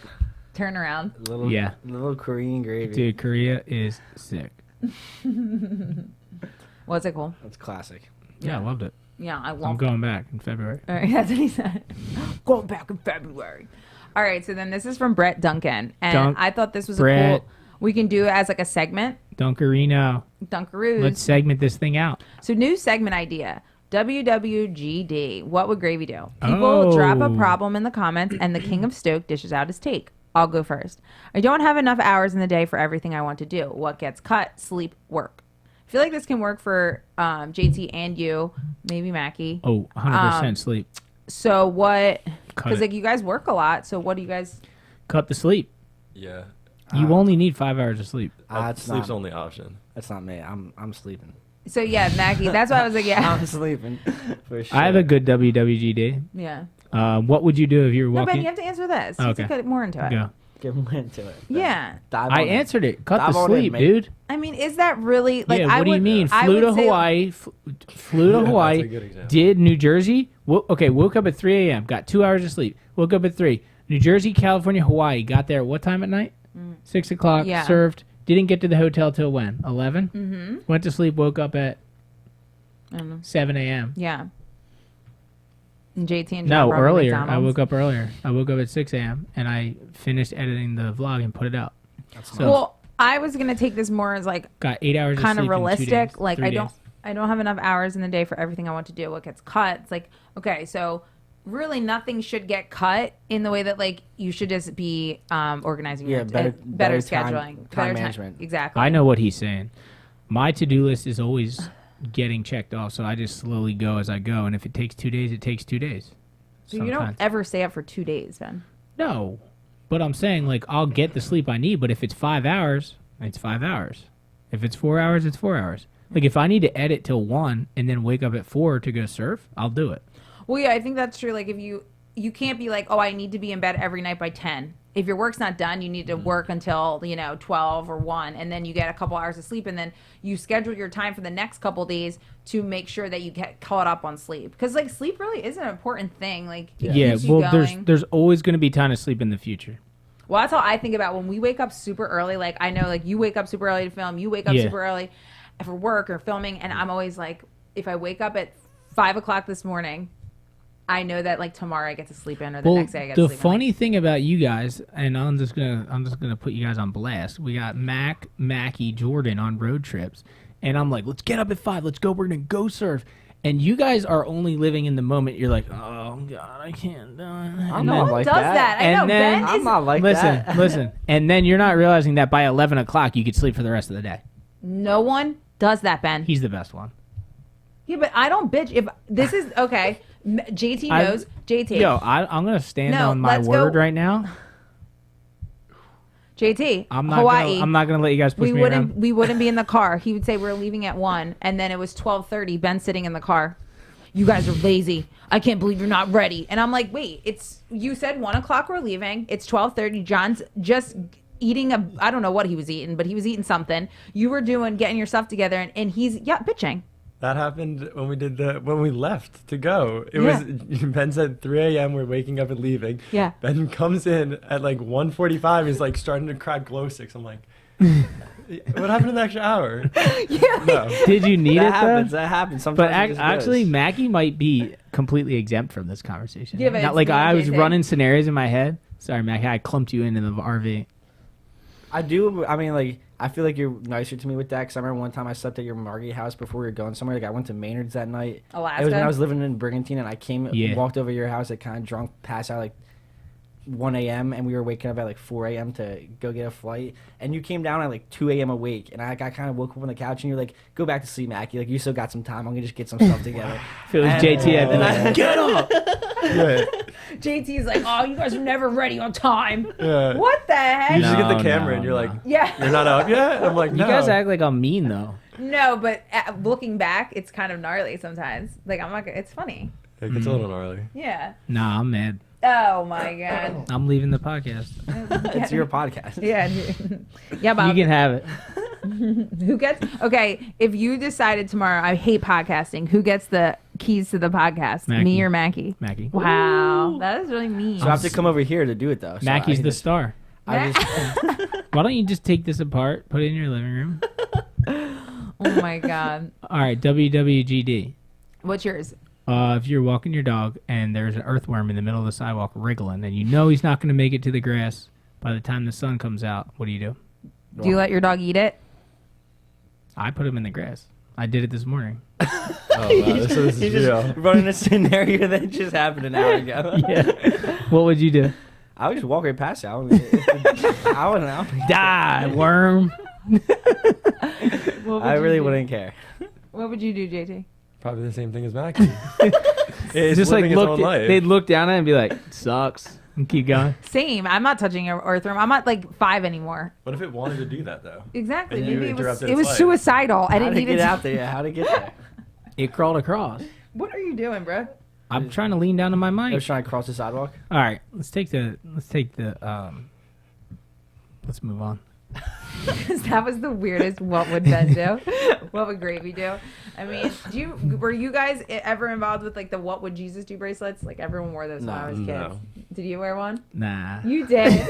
turnaround. Little Korean gravy. Dude, Korea is sick. Was it cool? That's classic. Yeah, I loved it. Yeah, I I'm love going back in February. All right, that's what he said. Going back in February. All right, so then this is from Brett Duncan. And I thought this was Brett. a cool. We can do it as like a segment. Dunkarino. Dunkaroos. Let's segment this thing out. So new segment idea. WWGD. What would gravy do? People drop a Oh. problem in the comments, and the king of Stoke dishes out his take. I'll go first. I don't have enough hours in the day for everything I want to do. What gets cut? Sleep, work. I feel like this can work for JT and you, maybe Mackie. Oh, 100% sleep. So what? Cut Because it. like you guys work a lot. So what do you guys? Cut the sleep. Yeah. You only need 5 hours of sleep. That's Sleep's not, only option. that's not me. I'm sleeping. So yeah, Mackie. That's why I was like, yeah, I'm sleeping. For sure. I have a good WWGD. yeah. What would you do if you were No, Ben, walking? you have to answer this. Okay. You have to get more into it. Go. Get more into it. Yeah. Dive I on it. answered it. Cut Dive the on in, sleep, mate. dude. I mean, is that really like? Yeah, I what do you would- mean? I Flew to would say- Hawaii. Flew to Hawaii. That's a good example. Did New Jersey. Woke up at 3 a.m. Got 2 hours of sleep. Woke up at 3. New Jersey, California, Hawaii. Got there at what time at night? 6 o'clock. Yeah. Served. Didn't get to the hotel till when? 11? Mm-hmm. Went to sleep. Woke up at I don't know. 7 a.m. Yeah. And JT and John No, brought me earlier. I McDonald's. woke up earlier. I woke up at 6 a.m. and I finished editing the vlog and put it out. So Well, I was gonna take this more as like got 8 hours kind of of sleep in 2 realistic. days, Like 3 I don't have enough hours in the day for everything I want to do. What gets cut? It's like okay, so really nothing should get cut in the way that like you should just be organizing Yeah, your better scheduling, time better management. Exactly. I know what he's saying. My to-do list is always getting checked off, so I just slowly go as I go. And if it takes 2 days, it takes 2 days. So you don't Sometimes. ever stay up for 2 days, then. No, but I'm saying like I'll get the sleep I need. But if it's 5 hours, it's 5 hours. If it's 4 hours, it's 4 hours. Like if I need to edit till 1 and then wake up at 4 to go surf, I'll do it. Well, yeah, I think that's true. Like if you can't be like, oh, I need to be in bed every night by 10. If your work's not done, you need to work until 12 or 1, and then you get a couple hours of sleep, and then you schedule your time for the next couple days to make sure that you get caught up on sleep. Because like sleep really is an important thing. Like it Yeah. keeps you Well, going. there's always going to be time to sleep in the future. Well, that's how I think about when we wake up super early. Like I know, like you wake up super early to film, you wake up Yeah. super early for work or filming, and I'm always like, if I wake up at 5 o'clock this morning, I know that like tomorrow I get to sleep in or the next day I get to the sleep in. funny thing about you guys, and I'm just gonna put you guys on blast. We got Mackie, Jordan on road trips, and I'm like, let's get up at 5. Let's go. We're gonna go surf. And you guys are only living in the moment. You're like, oh God, I can't do it. I'm no not one like does that. I know. And then- Ben I'm is not like that. Listen. And then you're not realizing that by 11 o'clock you could sleep for the rest of the day. no one does that, Ben. He's the best one. Yeah, but I don't bitch if this is okay. JT knows. JT. Yo, I'm gonna stand No, on my let's word go- right now. JT. I'm not. Hawaii. I'm not gonna let you guys push me around. We wouldn't be in the car. He would say we're leaving at 1, and then it was 12:30. Ben sitting in the car. You guys are lazy. I can't believe you're not ready. And I'm like, wait, you said 1 o'clock we're leaving. It's 12:30. John's just eating I don't know what he was eating, but he was eating something. You were getting your stuff together, and he's bitching. That happened when we left to go. It Yeah. was Ben said 3 a.m. We're waking up and leaving. Yeah. Ben comes in at like 1:45. He's like starting to cry glow sticks. I'm like, what happened in the extra hour? Yeah. No. Did you need that it happens. though? That happens. But Sometimes it just actually, goes. Mackie might be completely exempt from this conversation. Yeah, but Not it's like me and I was JT. running scenarios in my head. Sorry, Mackie, I clumped you into the RV. I do. I mean, like, I feel like you're nicer to me with that. Because I remember one time I slept at your Margate house before we were going somewhere. Like, I went to Maynard's that night. Alaska. It was when I was living in Brigantine, and I Yeah. walked over to your house, like, kind of drunk, passed out, like, 1 a.m., and we were waking up at, like, 4 a.m. to go get a flight. And you came down at, like, 2 a.m. awake, and I kind of woke up on the couch, and you're like, go back to sleep, Mackie. Like, you still got some time. I'm going to just get some stuff together. If it was And- JT, I'd be and like, I- get up. Yeah. JT's like, oh, you guys are never ready on time. Yeah. What the heck? You just get the No, camera no, and you're no. like, Yeah. you're not up yet? I'm like, You no. guys act like I'm mean though. No, but looking back, it's kind of gnarly sometimes. Like, I'm not. It's funny. It gets a little gnarly. Yeah. Nah, I'm mad. Oh my god. I'm leaving the podcast. It's your podcast. Yeah. Yeah, Bob. You can have it. Who gets okay? If you decided tomorrow, I hate podcasting. Who gets the keys to the podcast? Mackie. Me or Mackie? Mackie. Wow, that is really mean. So I have to come over here to do it, though. So Mackie's I the just, star. I just, Why don't you just take this apart, put it in your living room? Oh my god. All right, WWGD. What's yours? If you're walking your dog and there's an earthworm in the middle of the sidewalk wriggling, and you know he's not going to make it to the grass by the time the sun comes out, what do? Do you let your dog eat it? I put him in the grass. I did it this morning. Oh, wow. This is you real. just running a scenario that just happened an hour ago. Yeah. What would you do? I would just walk right past it. I wouldn't know. Die, worm. What would I you really do? wouldn't care. What would you do, JT? Probably the same thing as Mackie. It's Just like living its own look, life. they'd look down at it and be like, "Sucks," and keep going. Same. I'm not touching an earthworm. I'm not like 5 anymore. What if it wanted to do that though? Exactly. And you Maybe it was interrupted it was its life. suicidal. I How didn't to even. get out there? Yeah, how to get there? It crawled across. What are you doing, bro? I'm trying to lean down to my I mic. was trying to cross the sidewalk. All right, let's move on. That was the weirdest. What would Ben do? What would Gravy do? I mean, were you guys ever involved with like the "What would Jesus do" bracelets? Like everyone wore those when I was kids. No. Did you wear one? Nah, You did.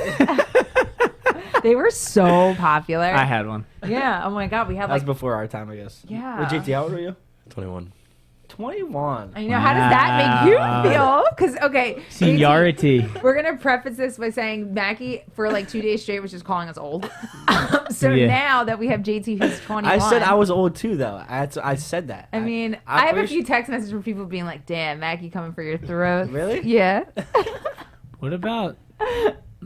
They were so popular. I had one. Yeah. Oh my god, we had That was like. before our time, I guess. Yeah. Wait, JT, how old were you? 21. 21. I know. How does that make you feel? Because okay, Seniority. JT, we're gonna preface this by saying Mackie for like 2 days straight was just calling us old. So Yeah. now that we have JT who's 21, I said I was old too, though. I said that. I mean, I have a wish- few text messages from people being like, "Damn, Mackie coming for your throat." Really? Yeah. What about?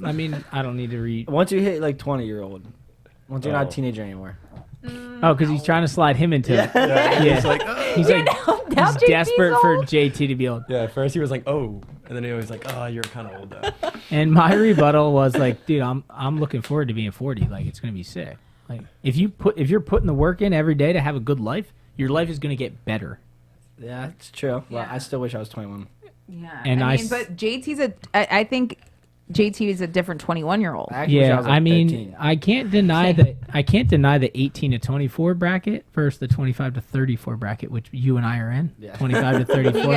I mean, I don't need to read. Once you hit like 20, you're old. Once you're not Oh. a teenager anymore. Oh, because he's trying to slide him into it. Yeah. Yeah. He's like, He's Yeah, like, now he's JT's desperate for old. JT to be old. yeah. At first he was like, oh, and then he was like, oh, you're kind of old though. And my rebuttal was like, dude, I'm looking forward to being 40. Like, it's gonna be sick. Like, if you're putting the work in every day to have a good life, your life is gonna get better. Yeah, it's true. Well, Yeah. I still wish I was 21. Yeah. And I I mean, but JT's I think JT is a different 21-year-old. I actually wish I Yeah, was like I mean, 13. I can't deny the 18 to 24 bracket versus the 25 to 34 bracket, which you and I are in. Yeah. 25 to 34.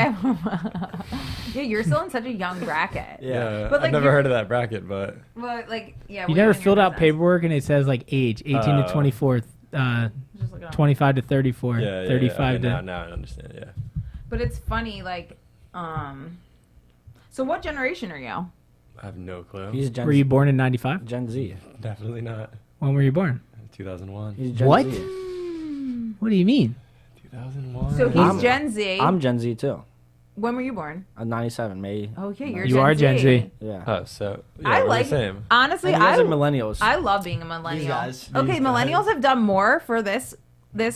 Yeah, you're still in such a young bracket. Yeah. But, like, I've never you're- heard of that bracket, but Well, like, yeah. You we never own your filled out business. paperwork and it says like age 18 to 24, Just look it up. 25 to 34, yeah. 35 okay, to. now I understand. Yeah. But it's funny, like, So what generation are you? I have no clue. He's Gen Were you born in 95? Gen Z. Definitely not. When were you born? 2001. He's Gen What? Z. What do you mean? 2001. So he's I'm- Gen Z. I'm Gen Z too. When were you born? I'm 97, May. Okay, you're You Gen are Gen Z. Yeah. Oh, so yeah, I we're like the same. Honestly, And you guys are millennials. I love being a millennial. These guys. Okay, These millennials guys. have done more for this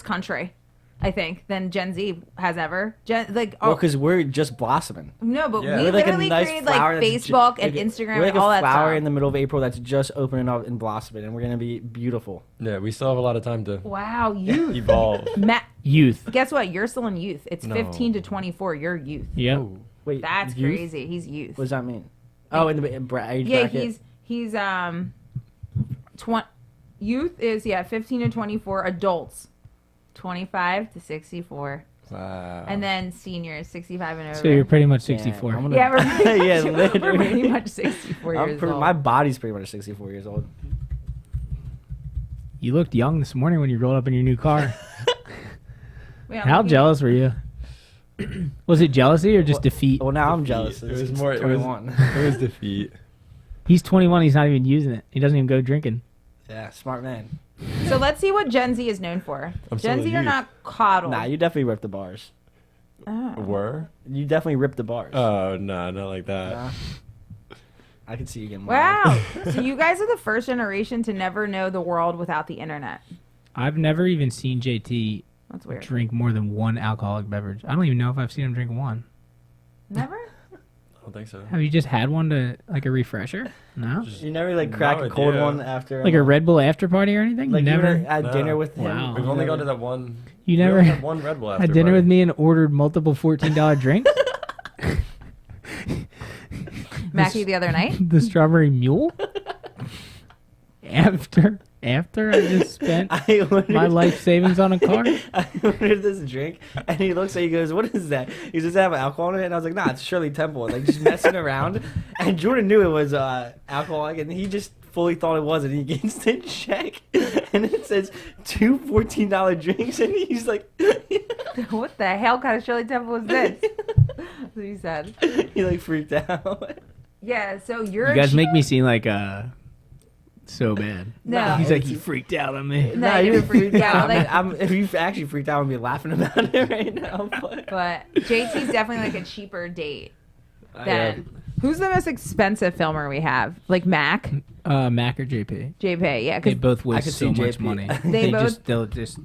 country, I think, than Gen Z has ever. Well, because we're just blossoming. no, but Yeah. we We're like a literally nice created flower like that's Facebook and like Instagram We're like and all a that flower stuff. in the middle of April that's just opening up and blossoming, and we're gonna be beautiful. Yeah, we still have a lot of time to Wow, youth. evolve. Youth. Guess what? You're still in youth. It's No. 15 to 24. You're youth. Yep. Oh, Wait, That's youth? crazy. He's youth. What does that mean? Oh, in the age Yeah, bracket. he's youth is 15 to 24. Adults 25 to 64, wow. and then seniors 65 and over. So you're pretty much Yeah, 64. I'm gonna- yeah, we're pretty, Yeah, much, we're literally. pretty much 64 years old. My body's pretty much 64 years old. You looked young this morning when you rolled up in your new car. Wait, I'm How looking- jealous were you? Was it jealousy or just Well- defeat? Well, now I'm Defeat. jealous. It was It's more. It was. 21. It was defeat. He's 21. He's not even using it. He doesn't even go drinking. Yeah, smart man. So let's see what Gen Z is known for. I'm Gen still Z a are youth. not coddled. Nah, you definitely ripped the bars. Oh. Were? You definitely ripped the bars. Oh no, not like that. Nah. I can see you getting Wow. So you guys are the first generation to never know the world without the internet. I've never even seen JT That's weird. drink more than one alcoholic beverage. I don't even know if I've seen him drink one. Never? I don't think so. Have you just had one to like a refresher? No. Just- You never like crack No a cold idea. one after Like a Red Bull after party or anything? like never. you were at No. dinner with him. Wow. We've only gone to that one. You we never only had one Red Bull after had dinner party. with me and ordered multiple $14 drinks? Mackie the other night? The strawberry mule? After I just spent I ordered, my life savings on a car? I ordered this drink, and he looks at me, he goes, "What is that?" He says, "Does it have alcohol in it?" And I was like, "Nah, it's Shirley Temple." Like just messing around, and Jordan knew it was alcoholic, and he just fully thought it was, and he gets the check, and it says two $14 drinks, and he's like, What the hell kind of Shirley Temple was this? That's what he said. he like freaked out. Yeah, so you're You guys make me seem like so bad. No. He's like, he freaked out on me. No, Nah, you you didn't freak out. Like, if you actually freaked out, I'd be laughing about it right now. but JT's definitely like a cheaper date Yeah. than who's the most expensive filmer we have? Like Mac, Mac or JP? JP, yeah, They because both I waste could so see much JP. money. They both- they'll just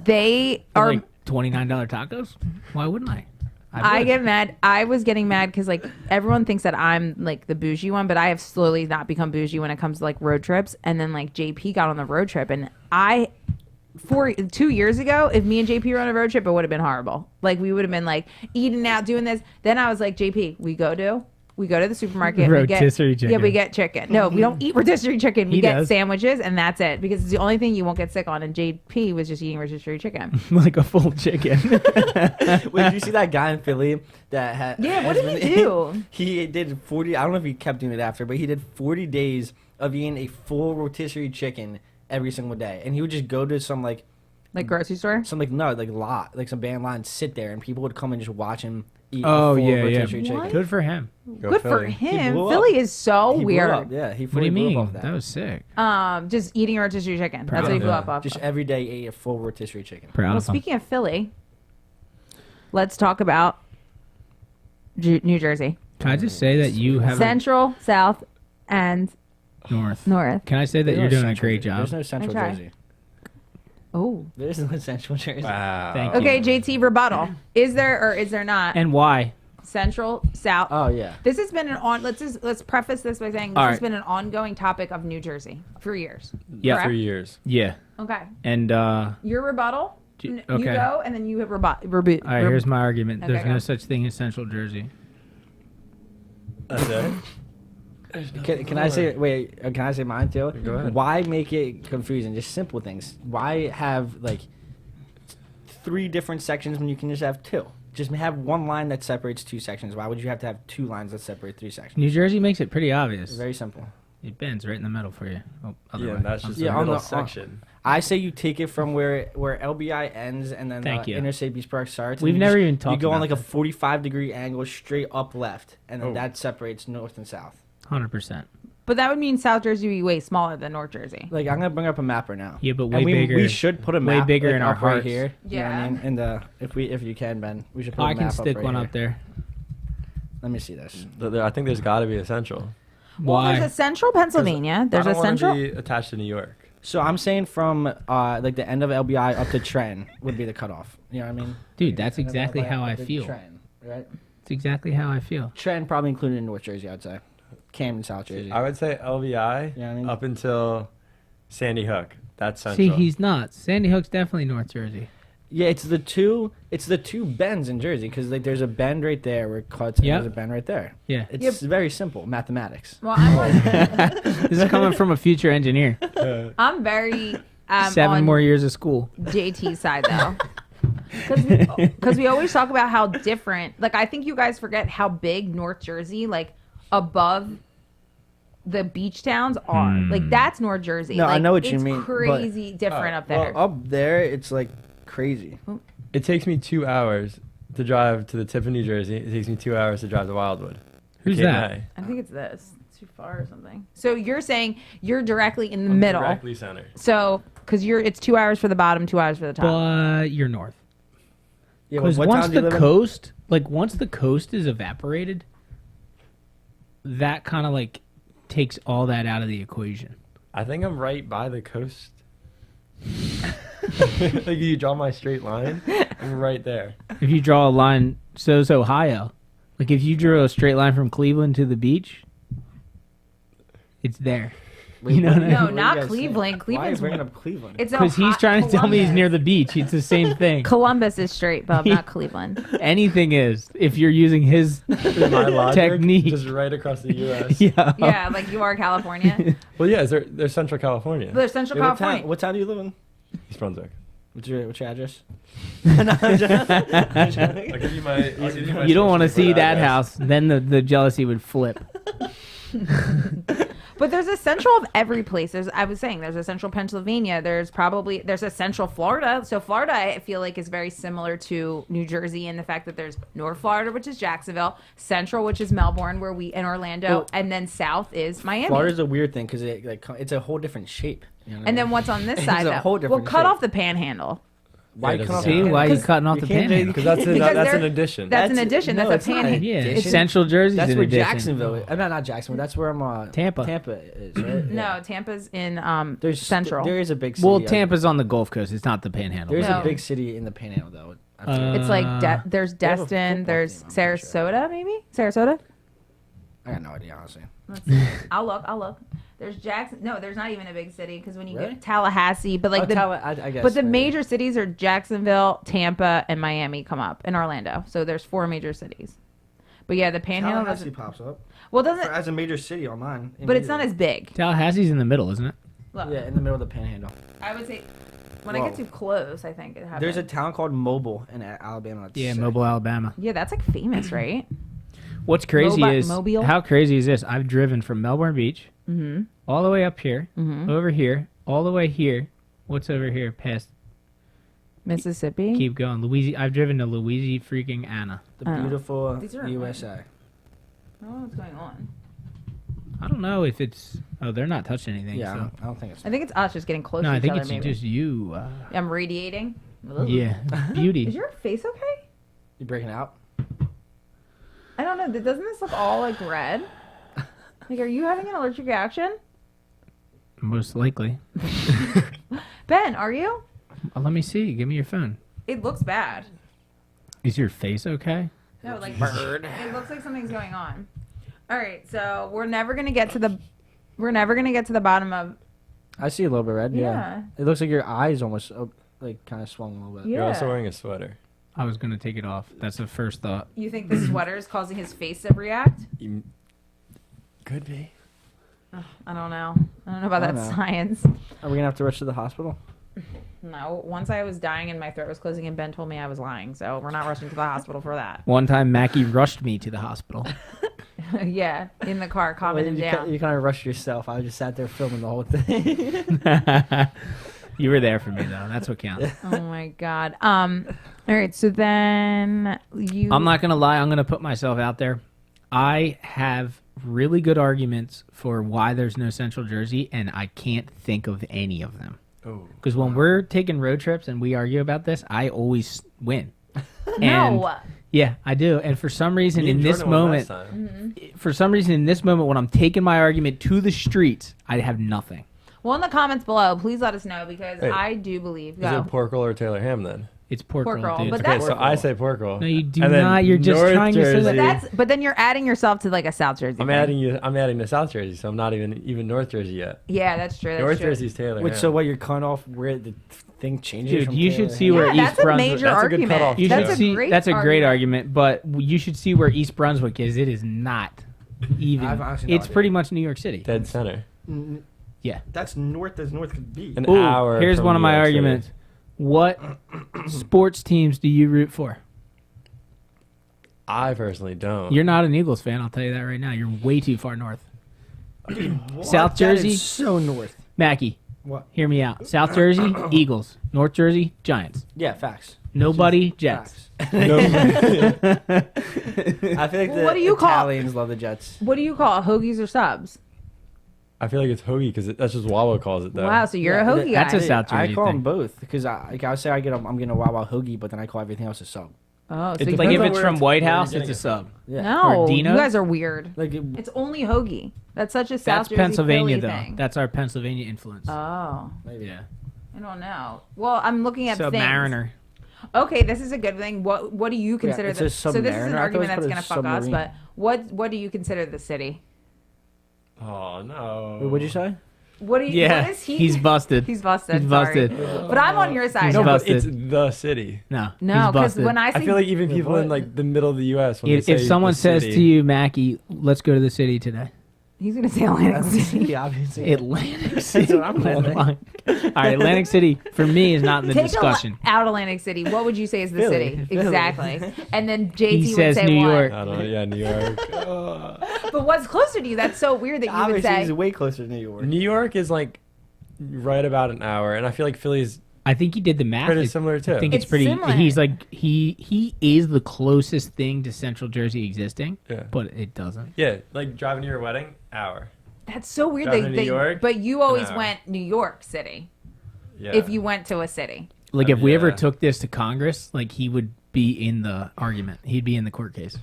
they are. like $29 tacos. Why wouldn't I? I would. get mad. I was getting mad because like everyone thinks that I'm like the bougie one, but I have slowly not become bougie when it comes to like road trips. And then like JP got on the road trip, and 2 years ago, if me and JP were on a road trip, it would have been horrible. Like we would have been like eating out, doing this. Then I was like, JP, we go to the supermarket. Rotisserie Yeah, chicken. we get chicken. No, we don't eat rotisserie chicken. We He get does. sandwiches, and that's it because it's the only thing you won't get sick on. And JP was just eating rotisserie chicken. like a full chicken. Wait, did you see that guy in Philly that had? Yeah, what has did been- he do? He did 40. I don't know if he kept doing it after, but he did 40 days of eating a full rotisserie chicken every single day, and he would just go to some like Grocery store. some some band line, sit there, and people would come and just watch him eat. Oh, a full yeah, yeah. rotisserie chicken. What? Good for him. Go Good for Philly. him. blew up. Philly is so He blew weird. up, yeah, he What do fully you blew mean? up off that. That was sick. Just eating a rotisserie chicken. Proud That's what he of blew him. up off. Just every day ate a full rotisserie chicken. Proud Well, of him. speaking of Philly, let's talk about New Jersey. Can I just say that you have Central, South, and a North? North. Can I say that There's you're no doing a Central great Jersey. job? There's no Central try. Jersey. Oh. There is no Central Jersey. Wow. Thank you. Okay, JT, rebuttal. Is there or is there not And why? Central, South? Oh yeah. This has been let's preface this by saying this All has right. been an ongoing topic of New Jersey for years. Yeah. Correct? 3 years. Yeah. Okay. And Your rebuttal. J- You okay. go, and then you have reboot. all right, here's my argument. Okay, There's go. no such thing as Central Jersey. That's it. Can I say wait? Can I say mine too? Go ahead. Why make it confusing? Just simple things. Why have like 3 different sections when you can just have 2? Just have one line that separates 2 sections. Why would you have to have 2 lines that separate 3 sections? New Jersey makes it pretty obvious. Very simple. It bends right in the middle for you. Oh, other Yeah, way. and that's I'm just sorry. the on middle the- section. I say you take it from where LBI ends and then Thank you. Interstate Beach Park starts. We've and never you even You talked go on about like a 45-degree angle straight up left, and then Oh. that separates north and south. 100%. But that would mean South Jersey would be way smaller than North Jersey. Like I'm gonna bring up a map right now. Yeah, but And way we, bigger. We should put a way map bigger like, in our up right hearts. here. You know what I Yeah. mean? And if you can, Ben, we should put I a can map stick up right one here. up there. Let me see this. I think there's got to be a central. Well, Why? there's a central Pennsylvania. There's I a don't wanna central. be attached to New York. So I'm saying from like the end of LBI up to Trenton would be the cutoff. You know what I mean? Dude, that's End of exactly LBI how up I to feel. Trenton, right? It's exactly how I feel. Trenton probably included in North Jersey, I'd say. Camden, South Jersey. I would say LVI You know what I mean? up until Sandy Hook. That's central. See, he's not. Sandy Hook's definitely North Jersey. Yeah, it's the two bends in Jersey because like there's a bend right there where it cuts, and Yep. there's a bend right there. Yeah. It's very simple mathematients. Well, I'm like, This is coming from a future engineer. I'm very 7 on more years of school. JT's side though. Because we always talk about how different. Like I think you guys forget how big North Jersey, like above the beach towns, are. Like that's North Jersey. No, I like, know what you it's mean, but- Crazy different up there. Well, up there it's like crazy. It takes me 2 hours to drive to the tip of New Jersey. It takes me 2 hours to drive to Wildwood. Who's Cape that? May. I think it's this. It's too far or something. So you're saying you're directly in the I'm middle. Directly center. So because it's 2 hours for the bottom, 2 hours for the top. But you're north. Yeah, Because what once town do you the live in? coast, once the coast is evaporated, that kind of like takes all that out of the equation. I think I'm right by the coast. Like you draw my straight line, I'm right there. If you draw a line, so is Ohio. Like if you drew a straight line from Cleveland to the beach, it's there. Wait, You know what what I do No, mean? not what do you guys Cleveland. think? Why are you Cleveland's bringing up Cleveland? It's Because he's trying to tell me he's near the beach. It's the same thing. Columbus is straight, but not Cleveland. Anything is if you're using his My logic, technique. just right across the U.S. Yeah. Yeah, like you are California. Well, yeah, there's Central California. There's Central Yeah, California. what town do you live in? East Brunswick. What's your address? I'll give you my. I'll give you my You don't want to social see media that address. house. Then the jealousy would flip. But there's a central of every place. I was saying there's a central Pennsylvania. There's a central Florida. So Florida, I feel like, is very similar to New Jersey in the fact that there's North Florida, which is Jacksonville, Central, which is Melbourne, and Orlando, Well, and then South is Miami. Florida's a weird thing because it's a whole different shape. You know what I and then mean? what's on this It's side? a though? whole Well, different cut shape. off the Panhandle. Why Yeah, it cut off doesn't See count. why you Because cutting off you the can't panhandle? Because that's Because an addition. That's an addition. no, That's a it's not. panhandle. Yeah, Addition. Central Jersey's That's an where addition. Jacksonville is. Not Jacksonville. That's where I'm. Tampa. Tampa is, right? No, Tampa's in There's Central. There is a big city. Well, Tampa's on the Gulf Coast. It's not the Panhandle. There's No. a big city in the Panhandle though. I feel like. It's like there's They have a Destin, football there's team, I'm pretty sure. Sarasota, maybe Sarasota. I got no idea honestly. Let's see. I'll look. There's Jackson. No, there's not even a big city because when you Really? get Tallahassee, but like I guess. but the major cities are Jacksonville, Tampa, and Miami come up, and Orlando. So there's 4 major cities. But yeah, the Panhandle Tallahassee doesn't. pops up Well, doesn't. as a major city on mine. But it's not as big. Tallahassee's in the middle, isn't it? Look, Yeah, in the middle of the Panhandle. I would say when I Whoa. get too close, I think it happens. There's a town called Mobile in Alabama. That's Yeah, sick. Mobile, Alabama. Yeah, that's like famous, right? What's crazy is Mobile? how crazy is this? I've driven from Melbourne Beach Mm-hmm. all the way up here, Mm-hmm. over here, all the way here. What's over here? Past. Mississippi. Keep going. Louisiana. I've driven to Louisiana freaking Anna. The Oh. beautiful These are USA. I don't know what's going on. I don't know if it's. Oh, they're not touching anything. Yeah, So. I don't think it's. I think it's us just getting close No, to I each think other, it's maybe. just you. I'm radiating. Ugh. Yeah, Is beauty. your face okay? You breaking out? I don't know. Doesn't this look all like red? Like, are you having an allergic reaction? Most likely. Ben, are you? Let me see. Give me your phone. It looks bad. Is your face okay? No, like bird. It looks like something's going on. All right, so we're never gonna get to the bottom of. I see a little bit red. Yeah. Yeah. It looks like your eyes almost like kind of swung a little bit. Yeah. You're also wearing a sweater. I was gonna take it off. That's the first thought. You think the sweater is causing his face to react? You- Could be. I don't know. I don't know about I that don't know. science. Are we gonna have to rush to the hospital? No. Once I was dying and my throat was closing, and Ben told me I was lying, so we're not rushing to the hospital for that. One time, Mackie rushed me to the hospital. Yeah, in the car, calming him down. You kind of rushed yourself. I just sat there filming the whole thing. You were there for me though. That's what counts. Oh my god. All right. So then you. I'm not gonna lie. I'm gonna put myself out there. I have really good arguments for why there's no Central Jersey, and I can't think of any of them. Oh. Because when we're taking road trips and we argue about this, I always win. No. Yeah, I do. And for some reason, Me and in this Jordan won last moment, time. for some reason, in this moment, when I'm taking my argument to the streets, I have nothing. Well, in the comments below, please let us know because Wait. I do believe. Is it Porkle or Taylor Ham then? It's pork Pork roll, roll, dude. but Okay, that's- so I say Porkle. No, you do And then not. You're just North trying to say Jersey. that. But then you're adding yourself to like a South Jersey. I'm thing. adding to South Jersey, so I'm not even North Jersey yet. Yeah, that's true. That's North true. Jersey's Taylor. Wait, Ham. so what? You're cutting off where the thing changes? Dude, from you Taylor should see Ham? where Yeah, East that's a Brunswick. major That's a good argument. cutoff. You That's should a see. great That's a great argument. argument, but you should see where East Brunswick is. It is not even. I've honestly no It's idea. pretty much New York City. Dead center. Yeah. That's north as north could be. An Ooh, hour. here's from one of New my York City. arguments. What sports teams do you root for? I personally don't. You're not an Eagles fan. I'll tell you that right now. You're way too far north. What? South That Jersey? is so north. Mackie, What? hear me out. South Jersey, Eagles. North Jersey, Giants. Yeah, facts. Nobody, Jets. Facts. No. I feel like the What do you call- Italians love the Jets. What do you call it, hoagies or subs? I feel like it's hoagie because that's just Wawa calls it though. Wow, so you're a Yeah, hoagie that's guy. a South I Jersey call thing. them both because I say I'm getting a Wawa hoagie, but then I call everything else a sub. Oh, so It you depends Like if on it's where from it's- White where you're House, getting it's a it sub. Yeah. no, Or you Dino's? guys are weird. Like It's only hoagie. That's such a South That's Jersey Pennsylvania, Philly though. thing. That's our Pennsylvania influence. Oh, maybe. Yeah. I don't know. Well, I'm looking at things. Submariner. Okay, this is a good thing. What do you consider it's the a so this is Submariner. an I argument thought it that's was gonna fuck us, submarine. but what do you consider the city? Oh no. Wait, what'd you say? What do you Yeah, what is he? he's busted. He's busted. He's sorry. busted. But I'm on your side. He's No, now. but it's busted. the city. No, No, he's because busted. when I say I feel like even people in what? like the middle of the U.S. when if they say someone the says city, to you, Mackie, let's go to the city today. he's gonna say Atlantic City. Yeah, obviously. Atlantic City. what I'm calling it. All right, Atlantic City for me is not in the Take discussion. out Atlantic City. What would you say is the Philly. city? Philly. Exactly. And then JT He would says say New what? York. I don't know. Yeah, New York. But what's closer to you? That's so weird that you would Obviously, say. he's way closer to New York. New York is like right about an hour, and I feel like Philly's I think he did the math. pretty I similar too. think it's It's pretty. similar. He's like he is the closest thing to Central Jersey existing, Yeah. but it doesn't. Yeah, like driving to your wedding, hour. That's so weird. Driving to New York, but you always an hour. went New York City. Yeah. If you went to a city. Like if we ever Yeah. took this to Congress, like he would be in the argument. He'd be in the court case.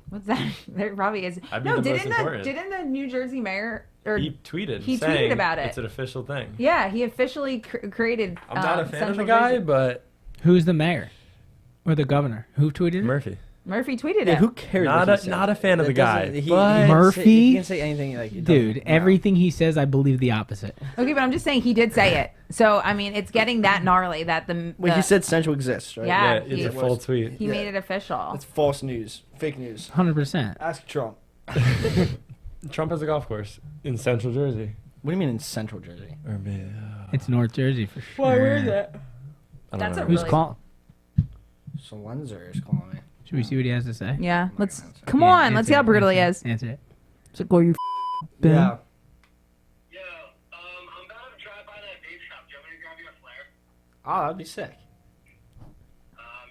What's that? There probably is. I'd be No, the most didn't the important. didn't the New Jersey mayor or he tweeted. he tweeted saying about it. It's an official thing. yeah, he officially created. I'm not a fan of the Central guy, Jersey. but Who's the mayor or the governor? Who tweeted it? Murphy. Murphy tweeted Yeah, it. who cares? Not what a- he not a said? fan of That the guy, doesn't- but- can Murphy? say, he can say anything like it Dude, doesn't- no. everything he says, I believe the opposite. Okay, but I'm just saying he did say it. So I mean, it's getting that gnarly that the Wait, the- he said Central exists, right? Yeah, it's he- a full tweet. he Yeah. made it official. That's false news, fake news. 100%. Ask Trump. Trump has a golf course in Central Jersey. What do you mean in Central Jersey? Or maybe, It's North Jersey for sure. that? I don't That's know. a Who's really- calling? Salenzer is calling me. Should we see what he has to say? Yeah, not let's gonna answer. come Yeah, on. Let's see how answer it, brutal he answer is. it, Answer it. It's like, "Oh, you Ben." Yeah. Yo, I'm about to drive by that vape shop. Do you want me to grab you a flare? Oh, that'd be sick.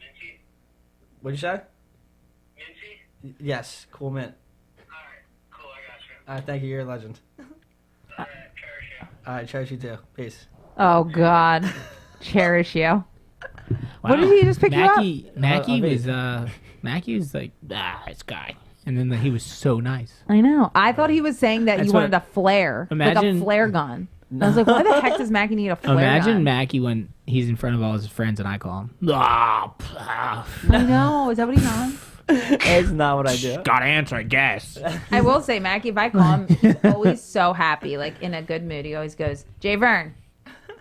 Minty? What'd you say? Minty? Yes, cool mint. Alright, cool, I got you. Thank you. You're a legend. Alright, cherish you. All right, cherish you too. Peace. Oh God, cherish you. What did he just pick you up? Mackie vape. was Mackie was like, this guy, and then he was so nice. I know. I thought he was saying that That's you wanted what- a flare, like a Imagine- flare gun. I was like, why the heck does Mackie need a flare Imagine gun? Mackie when he's in front of all his friends and I call him. I know. Is that what he's on? That's not what I do. Gotta answer, I guess. I will say, Mackie, if I call him, he's always so happy, like in a good mood. He always goes, Jay Vern.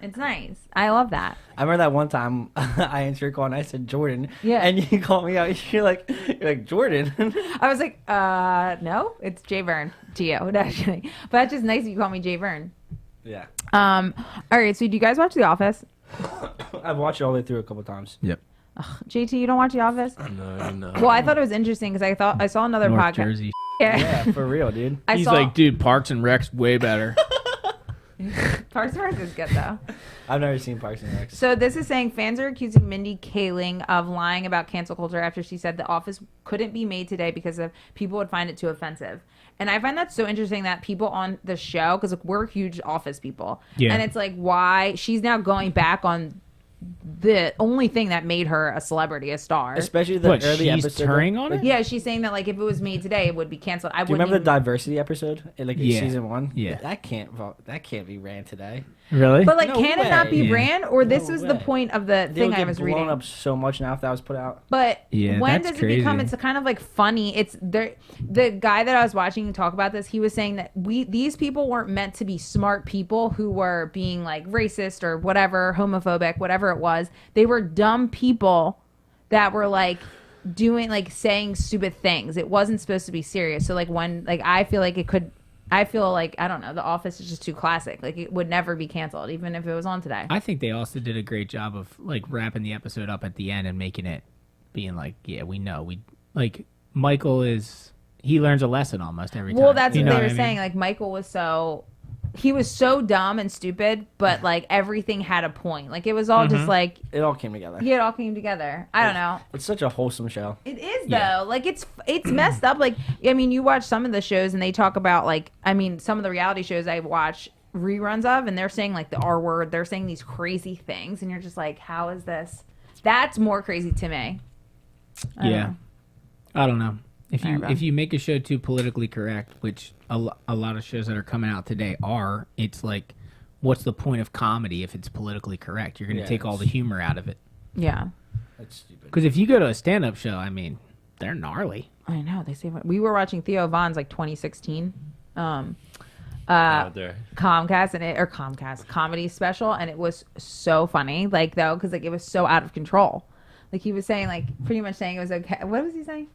It's nice. I love that. I remember that one time I answered your call and I said Jordan. Yeah. And you called me out. You're like Jordan. I was like, no, it's Jay Vern to you, actually. But that's just nice that you call me Jay Vern. Yeah. All right. So do you guys watch The Office? I've watched it all the way through a couple times. Yep. JT, you don't watch The Office? No, no. Well, I thought it was interesting because I saw another North podcast. Jersey. Yeah, for real, dude. I He's saw like, dude, Parks and Rec's way better. Parks and Rec is good though. I've never seen Parks and Rec. So this is saying fans are accusing Mindy Kaling of lying about cancel culture after she said The Office couldn't be made today because of people would find it too offensive. And I find that so interesting that people on the show, because we're huge Office people, Yeah. and it's like why she's now going back on the only thing that made her a celebrity, a star. Especially the What, early she's episode. turning on it? Yeah, she's saying that like if it was made today, it would be canceled. I Do you wouldn't remember the even- diversity episode? In Yeah. season 1? Yeah. That can't be ran today. Really? But like, No can it not be way. Yeah. ran? Or this No was the way. point of the They'll thing I get was blown reading. up so much now if that was put out. But Yeah, when that's does it become? crazy. It's kind of like funny. It's there. The guy that I was watching talk about this, he was saying that these people weren't meant to be smart people who were being like racist or whatever, homophobic, whatever it was. They were dumb people that were like doing like saying stupid things. It wasn't supposed to be serious. So like when like I feel like it could. I feel like I don't know. The Office is just too classic. Like it would never be canceled, even if it was on today. I think they also did a great job of like wrapping the episode up at the end and making it being like, yeah, we know. We like Michael he learns a lesson almost every time. Well, that's You what know they were I mean? saying. Like Michael was he was so dumb and stupid, but like everything had a point. Like it was all just like It all came together. it all came together. I don't know. It's such a wholesome show. It is Yeah. though. Like it's messed up. Like I mean, you watch some of the shows and they talk about like some of the reality shows I watch reruns of, and they're saying like the R word. They're saying these crazy things, and you're just like, how is this? That's more crazy to me. I don't Yeah. know. I don't know. If Alright, bro. you make a show too politically correct, which a lot of shows that are coming out today are, it's like, what's the point of comedy if it's politically correct? You're going to Yeah, take all the humor out of it. Yeah. That's stupid. Because if you go to a stand-up show, I mean, they're gnarly. I know. They say we were watching Theo Von's like 2016 out there. Comcast comedy special, and it was so funny. Like though, because like it was so out of control. Like he was saying, like pretty much saying it was okay. What was he saying?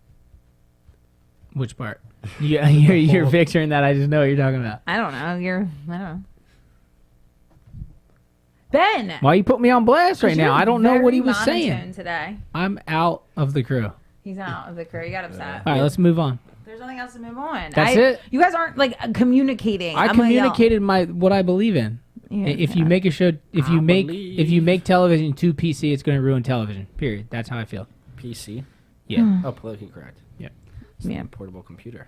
Which part? Yeah, you're picturing that. I just know what you're talking about. I don't know. I don't know. Ben. Why you put me on blast right now? I don't know what he was Very monotone saying. today. I'm out of the crew. He's out of the crew. He got upset. All right, let's move on. There's nothing else to move on. That's it? You guys aren't like communicating. I I'm gonna yell. communicated what I believe in. Yeah, If you make a show, if you make television too PC, it's going to ruin television. Period. That's how I feel. PC. Yeah. Oh, politically correct. Yeah. It's Yeah. a portable computer.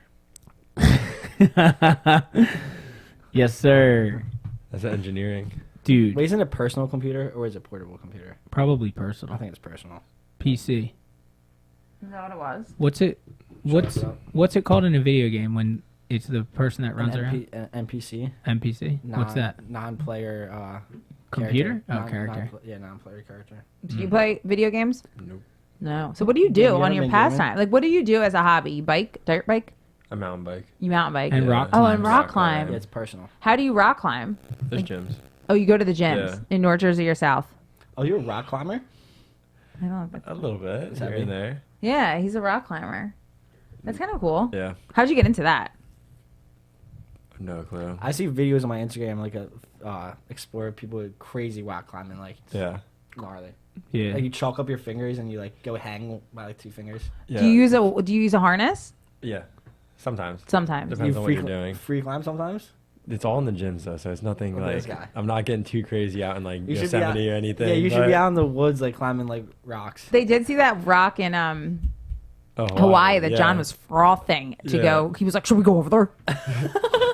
Yes, sir. That's engineering. Dude, Wait, isn't it a personal computer or is it a portable computer? probably I personal. think it's personal. PC. Is that what it was? What's it? What's it called in a video game when it's the person that runs around? An NPC. NPC. What's that? Non-player. Computer? Character. Oh, character. Non-player character. Do you play video games? Nope. No. So what do you do You on haven't your been pastime? Like, what do you do as a hobby? You bike, dirt bike, A mountain bike. you mountain bike, And Yeah. rock Oh, and climbs. rock climb. Yeah, it's personal. How do you rock climb? There's gyms. Oh, you go to the gyms Yeah. in North Jersey or South? Oh, you're a rock climber? I don't know. If that's... A little bit. that Here me? and there. Yeah, he's a rock climber. That's kind of cool. Yeah. How'd you get into that? No clue. I see videos on my Instagram like explore people with crazy rock climbing, like Yeah. gnarly. Yeah. Like you chalk up your fingers and you like go hang by like 2 fingers. Yeah. Do you use a harness? Yeah. Sometimes. Sometimes. Depends you on what free, you're doing. free climb sometimes. It's all in the gyms though, so it's nothing Look at this like guy. I'm not getting too crazy out in like You should be Yosemite out- or anything. Yeah, you should be but- out in the woods like climbing like rocks. They did see that rock in Oh, Hawaii that yeah. John was frothing to Yeah. go. He was like, "Should we go over there?"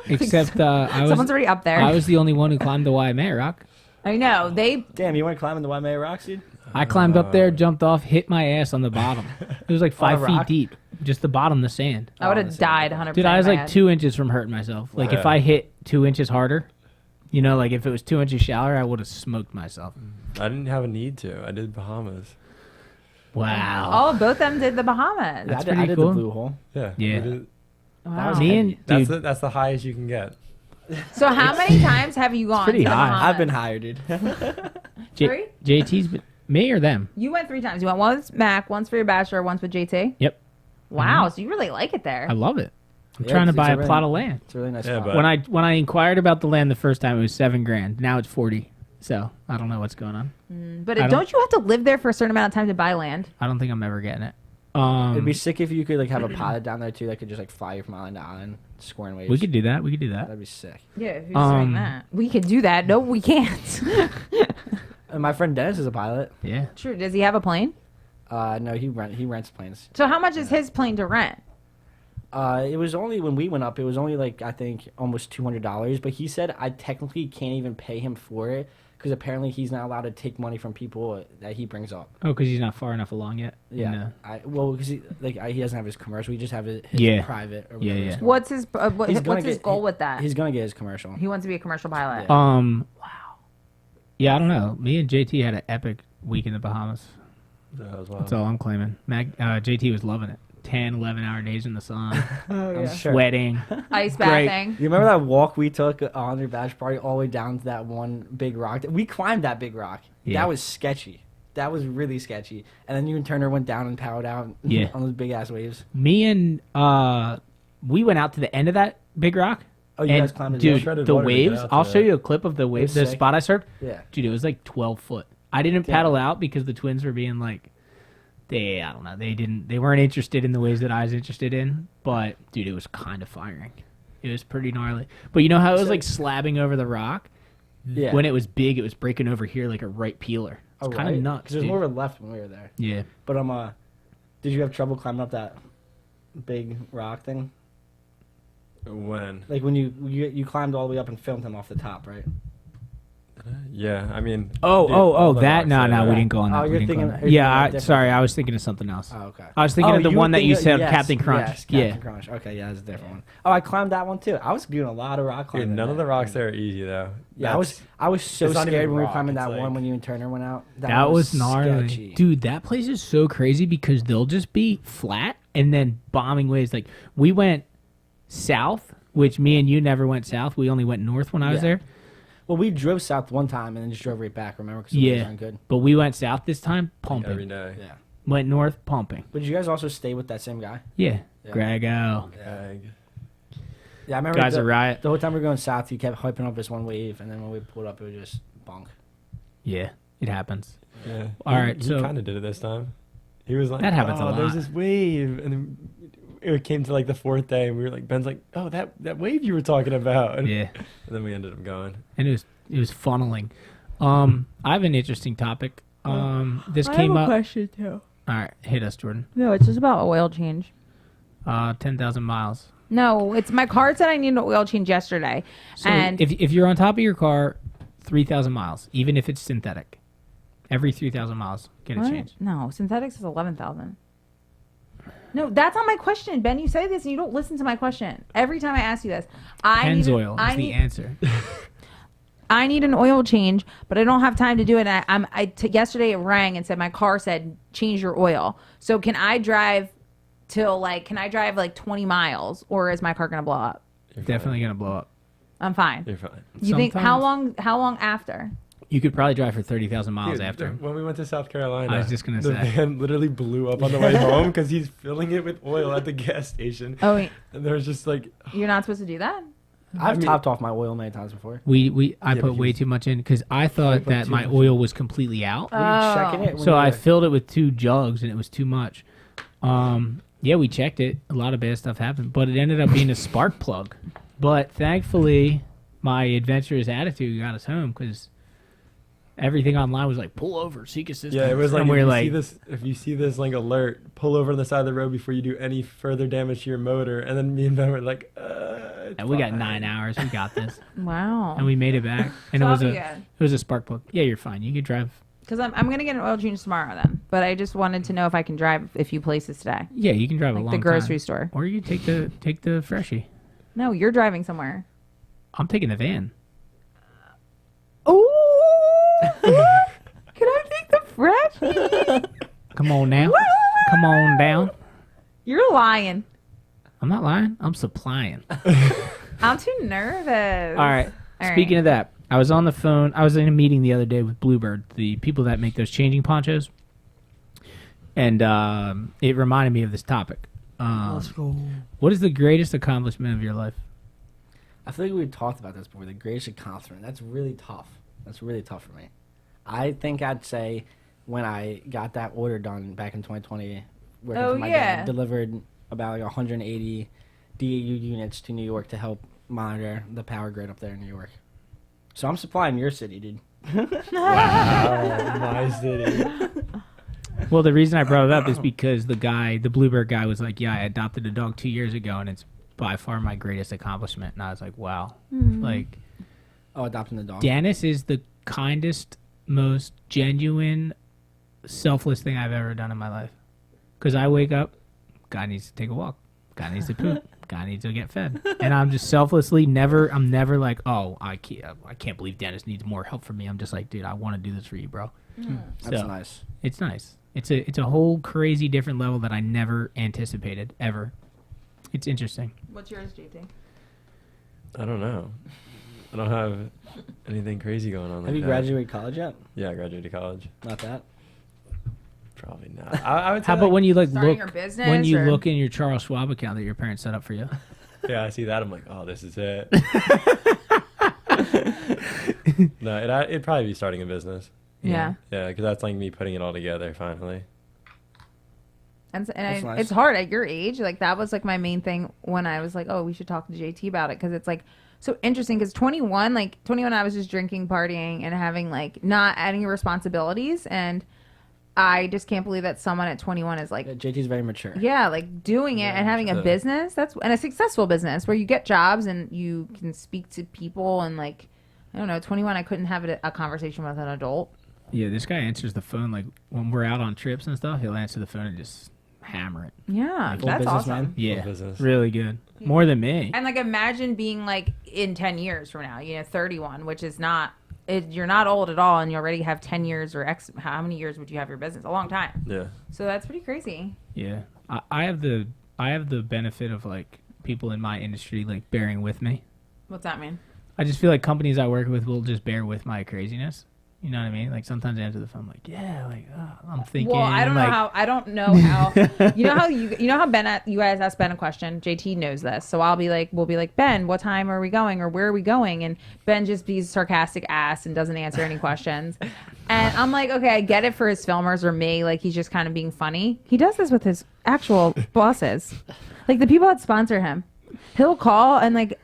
Except Someone's already up there. I was the only one who climbed the Waimea Rock. I know they. Damn, you went climbing the Waimea rocks, dude? I climbed up there, jumped off, hit my ass on the bottom. It was like On a 5 feet rock? deep, just the bottom, the sand. I would have listen, died 100%. Dude, I was if like had. 2 inches from hurting myself. Like if Yeah. I hit 2 inches harder, you know, like if it was 2 inches shallower, I would have smoked myself. I didn't have a need to. I did Bahamas. Wow. Oh, both of them did the Bahamas. That's I did pretty the cool. blue hole. Yeah. Yeah. we did- Wow. was Me and heavy. dude, That's the highest you can get. So how many times have you gone? pretty to the high. Bahamas? I've been higher, dude. Three? JT's been, me or them? You went 3 times. You went once with Mac, once for your bachelor, once with JT. Yep. Wow, so you really like it there. I love it. I'm Yeah, trying to it's buy a a really- plot of land. It's a really nice Yeah, spot. but- When I inquired about the land the first time, it was $7,000. Now it's 40. So I don't know what's going on. But I don't you have to live there for a certain amount of time to buy land? I don't think I'm ever getting it. It'd be sick if you could like have a pilot down there too that could just like fly you from island to island, scoring waves. we could do that. We could do that. That'd be sick. Yeah, who's Um, doing that? We could do that. No, we can't. And my friend Dennis is a pilot. Yeah. True. Does he have a plane? No, he rents planes. So how much is his plane to rent? It was only when we went up. It was only like I think almost $200. But he said I technically can't even pay him for it because apparently he's not allowed to take money from people that he brings up. Oh, because he's not far enough along yet. Yeah, because he doesn't have his commercial. He just have his Yeah. private. Or Yeah, whatever yeah. it's called. What's his He's gonna what's his get- goal with that? He's gonna get his commercial. He wants to be a commercial pilot. Yeah. Yeah, I don't know. Me and JT had an epic week in the Bahamas. That was That's all I'm claiming. JT was loving it. 10, 11-hour days in the sun, I'm sure. sweating. Ice Great. bathing. You remember that walk we took on your bachelor party all the way down to that one big rock? We climbed that big rock. Yeah. That was sketchy. That was really sketchy. And then you and Turner went down and powered out Yeah. on those big ass waves. Me and we went out to the end of that big rock. Oh, you and guys climbed it? dude, Shredded the water to get waves. out I'll to show that. you a clip of the wave, It's the sick. spot I surfed. Yeah. Dude, it was like 12 foot. I didn't Damn. paddle out because the twins were being like, I don't know, they weren't interested in the waves that I was interested in. But dude, it was kind of firing. It was pretty gnarly. But you know how it was So- like slabbing over the rock? Yeah. When it was big, it was breaking over here like a right peeler. It's kind of nuts. Because there's dude. more of a left when we were there. Yeah. But did you have trouble climbing up that big rock thing? When? Like when you climbed all the way up and filmed him off the top, right? Yeah, I mean. Oh, that? rocks No, there. we didn't go on that. Oh, We you're didn't go on thinking- that. you're Yeah, thinking sorry, different. I was thinking of something else. Oh, okay. I was thinking of the you one were that you thinking- said, yes, Captain Crunch. Yes, Yeah. Captain Crunch. Okay, yeah, that's a different one. Oh, I climbed that one too. I was doing a lot of rock Dude, climbing. none of the there. rocks there are easy though. Yeah, I was so it's not scared even when we were rock, climbing it's that one like- when you and Turner went out. That was gnarly. sketchy. Dude, that place is so crazy because they'll just be flat and then bombing waves. Like, we went south, which me and you never went south. We only went north when I was Yeah. there. Well, we drove south one time and then just drove right back. Remember? Because the Yeah. weren't good. But we went south this time, pumping. Every day. Yeah. Went north, pumping. But did you guys also stay with that same guy? Yeah. Yeah. Grego. Ag. Yeah, I remember Guys the, are riot. the whole time we were going south, he kept hyping up this one wave, and then when we pulled up, it was just bunk. Yeah, it happens. Yeah. All right, He so- kind of did it this time. He was like, That happens a oh, there's lot. this wave, and then it came to like the fourth day, and we were like, Ben's like, oh, that wave you were talking about. Yeah. And then we ended up going. And it was funneling. I have an interesting topic. This came up. question too. All right, hit us, Jordan. No, it's just about oil change. 10,000 miles. No, it's my car said I need an oil change yesterday, So and if you're on top of your car, 3,000 miles, even if it's synthetic, every 3,000 miles, get it What? changed. No, synthetics is 11,000. No, that's not my question, Ben. You say this and you don't listen to my question. Every time I ask you this, Pennzoil is the answer. I need an oil change, but I don't have time to do it. And yesterday it rang and said my car said change your oil. So can I drive like 20 miles, or is my car gonna blow up? You're Definitely gonna blow up. I'm fine. You're fine. You think how Sometimes- long after? You could probably drive for 30,000 miles Dude, after. When we went to South Carolina, I was just gonna the say. van literally blew up on the way home because he's filling it with oil at the gas station. Oh, wait, And there was just like, you're not supposed to do that? I've mean- topped off my oil many times before. I Yeah, put but way you- too much in because I thought put that too my much oil was completely out. Were you checking it? when So you I were- filled it with 2 jugs and it was too much. Yeah, we checked it. A lot of bad stuff happened, but it ended up being a spark plug. But thankfully, my adventurous attitude got us home because everything online was like, pull over, seek assistance. yeah, it was like, and we were like, if you see this like alert, pull over on the side of the road before you do any further damage to your motor. And then me and Ben were like, and we got fine. 9 hours. We got this, Wow. and we made it back. And So it was I'll a be good. it was a spark plug. Yeah, you're fine. You could drive. Because I'm gonna get an oil change tomorrow then. But I just wanted to know if I can drive a few places today, Yeah, you can drive a like long the grocery time. store. Or you take the freshie. No, you're driving somewhere. I'm taking the van. Oh, can I take the fresh? Come on now. Come on down. You're lying. I'm not lying. I'm supplying. I'm too nervous. All right. Speaking of that, I was on the phone. I was in a meeting the other day with Bluebird, the people that make those changing ponchos. And it reminded me of this topic. Let's go. What is the greatest accomplishment of your life? I feel like we've talked about this before. The greatest accomplishment. That's really tough. That's really tough for me. I think I'd say when I got that order done back in 2020 working Oh, for my yeah. dad. Delivered about like 180 DAU units to New York to help monitor the power grid up there in New York. So I'm supplying your city, dude. Wow, my city. Well, the reason I brought it up is because the Bluebird guy was like, yeah, I adopted a dog 2 years ago, and it's by far my greatest accomplishment. And I was like, wow. Like, Oh, adopting the dog. Dennis is the kindest, most genuine, selfless thing I've ever done in my life. Because I wake up, guy needs to take a walk. Guy needs to poop. Guy needs to get fed. And I'm just selflessly I'm never like, oh, I can't believe Dennis needs more help from me. I'm just like, dude, I want to do this for you, bro. That's So, nice. It's nice. It's a whole crazy different level that I never anticipated, ever. It's interesting. What's yours, JT? I don't know. I don't have anything crazy going on. Have you that. graduated college yet? Yeah, I graduated college. Not that. Probably not. I would say How about when you Starting look your business when you or- look in your Charles Schwab account that your parents set up for you? Yeah, I see that. I'm like, oh, this is it. No, it'd probably be starting a business. Yeah. Yeah, because that's like me putting it all together finally. And That's nice. it's hard at your age. Like, that was like my main thing when I was like, oh, we should talk to JT about it. Because it's like so interesting. Because 21, I was just drinking, partying, and having like not adding responsibilities. And I just can't believe that someone at 21 is like, Yeah, JT's very mature. yeah, like doing it and having a sure. business. And a successful business where you get jobs and you can speak to people. And like, I don't know, 21, I couldn't have a conversation with an adult. Yeah, this guy answers the phone like when we're out on trips and stuff. He'll answer the phone and just hammer it. Yeah, Full that's businessman. awesome. Yeah, business. really good. More than me. And like, imagine being like in 10 years from now, 31, which is not, you're not old at all, and you already have 10 years or X. How many years would you have your business? A long time. Yeah. So that's pretty crazy. Yeah, I have the benefit of like people in my industry like bearing with me. What's that mean? I just feel like companies I work with will just bear with my craziness. You know what I mean? Like sometimes I answer the phone like, yeah, like I'm thinking. Well, I don't like, know how. I don't know how. you know how Ben, you guys asked Ben a question. JT knows this, so we'll be like, Ben, what time are we going, or where are we going? And Ben just be sarcastic ass and doesn't answer any questions. And I'm like, okay, I get it for his filmers or me, like he's just kind of being funny. He does this with his actual bosses, like the people that sponsor him. He'll call and like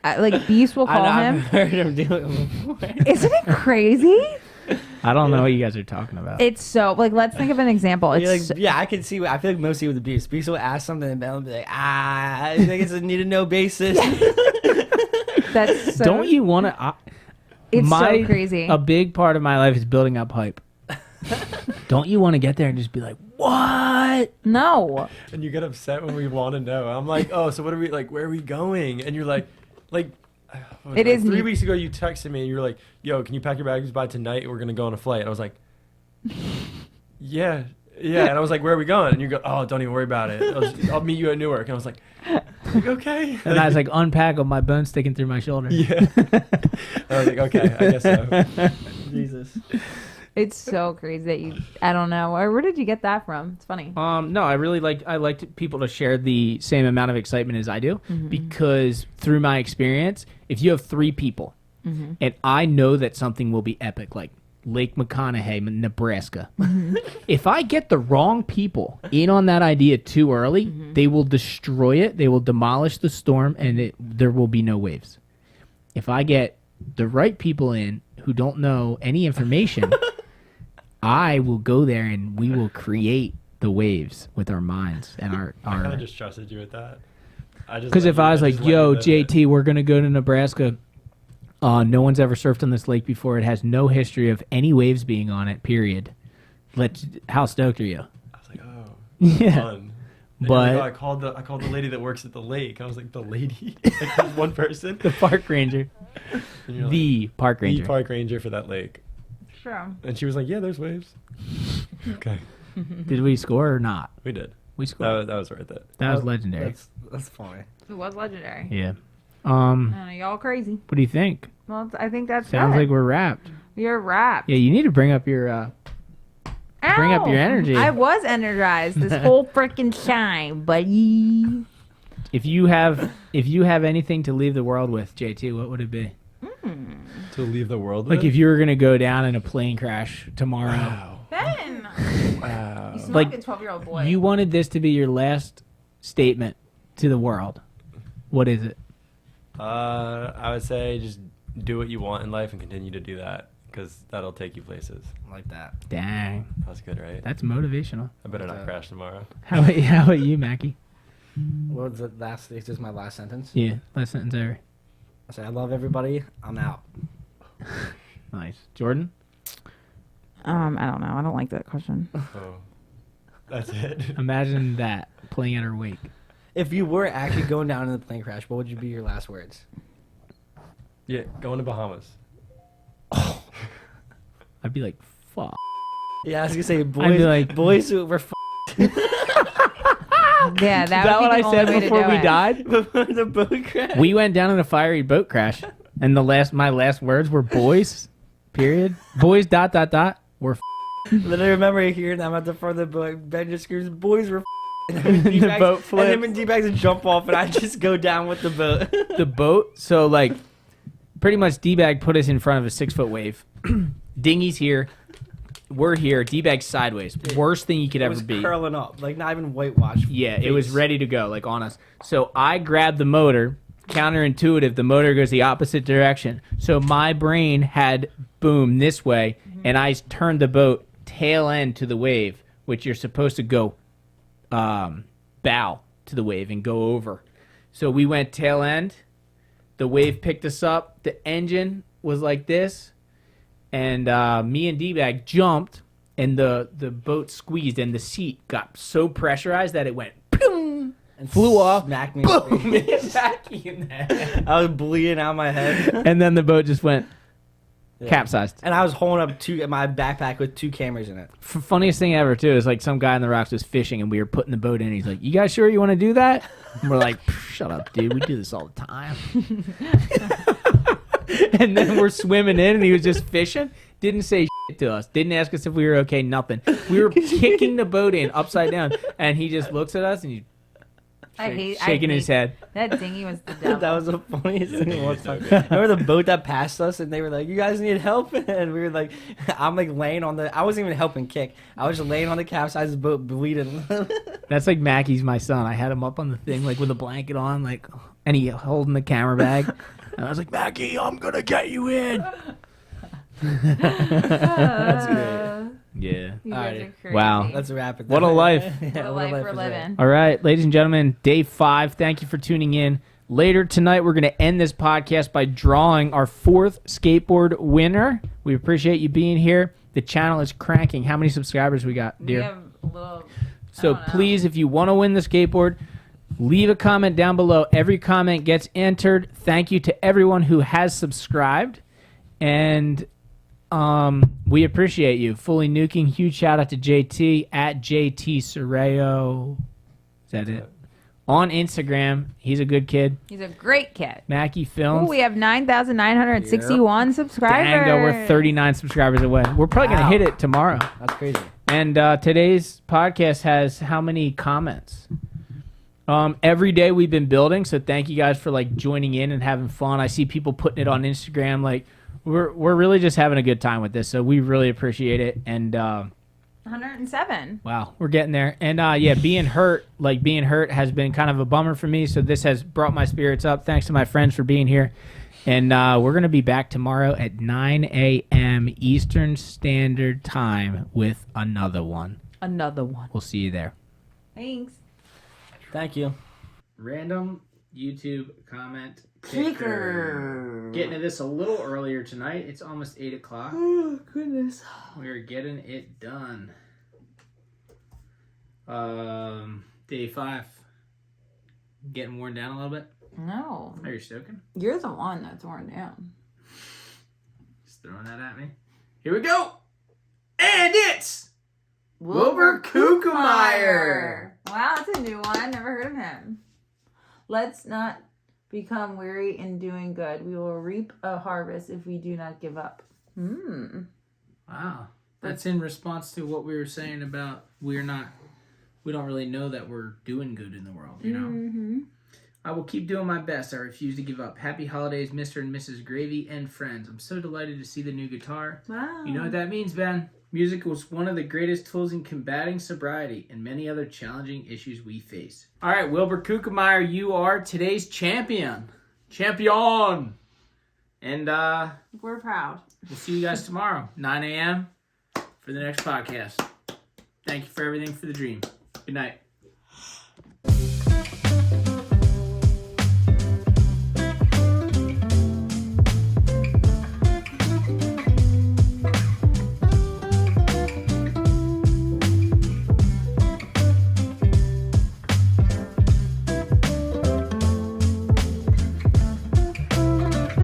Beast will call him. I've heard him do it before. Isn't it crazy? I don't know what you guys are talking about. It's so like, let's think of an example. You're It's like, yeah, I can see. I feel like mostly with the Beast. Beast will ask something and Ben will be like, I think it's a need to know basis. that's so, Don't you want to? It's so crazy. A big part of my life is building up hype. Don't you want to get there and just be like, what? No. And you get upset when we want to know. I'm like, oh, so what are we like? Where are we going? And you're like, It is 3 neat. weeks ago. You texted me and you were like, yo, can you pack your bags by tonight? We're gonna go on a flight. And I was like, yeah. And I was like, where are we going? And you go, oh, don't even worry about it. I'll meet you at Newark. And I was like okay. And I was like, unpack of my bone sticking through my shoulder. yeah. I was like, okay, I guess so. Jesus. It's so crazy that I don't know. Where did you get that from? It's funny. No, I really like people to share the same amount of excitement as I do because through my experience, if you have 3 people and I know that something will be epic, like Lake McConaughey, Nebraska, if I get the wrong people in on that idea too early, they will destroy it. They will demolish the storm, and there will be no waves. If I get the right people in who don't know any information, I will go there and we will create the waves with our minds and I kind our. of just trusted you with that. Because if I was like, "Yo, JT, we're gonna go to Nebraska. No one's ever surfed on this lake before. It has no history of any waves being on it. Period. How stoked are you?" I was like, oh, Yeah. fun. And But- you're like, oh, I called the lady that works at the lake. I was like, the lady, like there's one person. The park ranger. And you're like, The park ranger. the park ranger for that lake. Sure. And she was like, yeah, there's waves. Okay, Did we score or not? we did. We scored. That was worth it. That was legendary. That's funny. It was legendary. Yeah. I don't know, y'all crazy. What do you think? Well, I think that's Sounds it. like we're wrapped. You're wrapped. Yeah, you need to bring up your. Bring up your energy. I was energized this whole freaking time, buddy. If you have anything to leave the world with, JT, what would it be? To leave the world. Like with? if you were gonna go down in a plane crash tomorrow. Wow. Ben, Wow. you smell Like, like a 12-year-old boy. You wanted this to be your last statement to the world. What is it? I would say just do what you want in life and continue to do that because that'll take you places. Like that. Dang. That's good, right? That's motivational. I better not crash tomorrow. How about you, Mackie? What was the last? This is my last sentence. Yeah, last sentence ever. I say I love everybody. I'm out. Nice. Jordan? I don't know. I don't like that question. Oh, that's it. Imagine that playing at her wake. If you were actually going down in the plane crash, what would you be your last words? Yeah, going to Bahamas. I'd be like, fuck. Yeah, I was gonna say I'd boys. be like, boys who were Yeah, is that what I said before we died? the boat crash. We went down in a fiery boat crash, and my last words were boys. Period. Boys. ... We're. Then I remember hearing them at the front of the boat. Ben just screams, "Boys were." And him and The D-bags- boat and flips. him and D-bags would jump off, and I just go down with the boat. The boat. So like, pretty much D-bag put us in front of a 6-foot wave. Dinghy's here. We're here. D-bag sideways. Worst thing you could It ever was be. curling up, like not even whitewash. Yeah, it was ready to go, like on us. So I grabbed the motor. Counterintuitive, the motor goes the opposite direction. So my brain had boom this way, and I turned the boat tail end to the wave, which you're supposed to go bow to the wave and go over. So we went tail end. The wave picked us up. The engine was like this, and me and D-Bag jumped, and the boat squeezed, and the seat got so pressurized that it went boom. And Flew off. Smacked me. in the Boom! face. Back in there. I was bleeding out my head. And then the boat just went Yeah. capsized. And I was holding up my backpack with 2 cameras in it. Funniest thing ever too is like some guy on the rocks was fishing and we were putting the boat in. He's like, "You guys sure you want to do that?" And we're like, "Shut up, dude. We do this all the time." And then we're swimming in, and he was just fishing. Didn't say shit to us. Didn't ask us if we were okay. Nothing. We were kicking the boat in upside down, and he just looks at us and he's shaking his head. That dinghy was the devil. That was the funniest thing one time. Remember the boat that passed us, and they were like, "You guys need help," and we were like, "I'm like laying on the." I wasn't even helping kick. I was just laying on the capsized boat, bleeding. That's like Mackie's my son. I had him up on the thing like with a blanket on, like, and he holding the camera bag. And I was like, "Mackie, I'm gonna get you in." That's great. Yeah. You All guys right. are crazy. Wow. Let's wrap it. What a life. What a life we're living. All right, ladies and gentlemen, day 5. Thank you for tuning in. Later tonight, we're going to end this podcast by drawing our 4th skateboard winner. We appreciate you being here. The channel is cranking. How many subscribers we got, We dear? have a little. So I don't know. please, if you want to win the skateboard, leave a comment down below. Every comment gets entered. Thank you to everyone who has subscribed. And we appreciate you. Fully Nuking. Huge shout out to JT at JT Soreo. Is that it? On Instagram. He's a good kid. He's a great kid. Makki Oh, Films. we have 9,961 subscribers. Dang, we're 39 subscribers away. We're probably going to Wow. hit it tomorrow. That's crazy. And today's podcast has how many comments? Every day we've been building, so thank you guys for like joining in and having fun. I see people putting it on Instagram. Like we're really just having a good time with this, so we really appreciate it. And 107. wow, we're getting there. And yeah, being hurt has been kind of a bummer for me. So this has brought my spirits up. Thanks to my friends for being here. And we're gonna be back tomorrow at 9 a.m. Eastern Standard Time with another one. Another one. We'll see you there. Thanks. Thank you. Random YouTube comment Kicker. Getting to this a little earlier tonight. It's almost 8 o'clock. Oh, goodness. We're getting it done. Day 5. Getting worn down a little bit. No. Are you stoking? You're the one that's worn down. Just throwing that at me. Here we go. And it's Wilbur Kukemeyer. Wow, that's a new one. Never heard of him. Let's not become weary in doing good. We will reap a harvest if we do not give up. Wow. That's in response to what we were saying about we don't really know that we're doing good in the world, you know? Mm-hmm. I will keep doing my best. I refuse to give up. Happy holidays, Mr. and Mrs. Gravy and friends. I'm so delighted to see the new guitar. Wow. You know what that means, Ben? Music was one of the greatest tools in combating sobriety and many other challenging issues we face. All right, Wilbur Kukemeyer, you are today's champion. Champion! And We're proud. we'll see you guys tomorrow, 9 a.m. for the next podcast. Thank you for everything for the dream. Good night.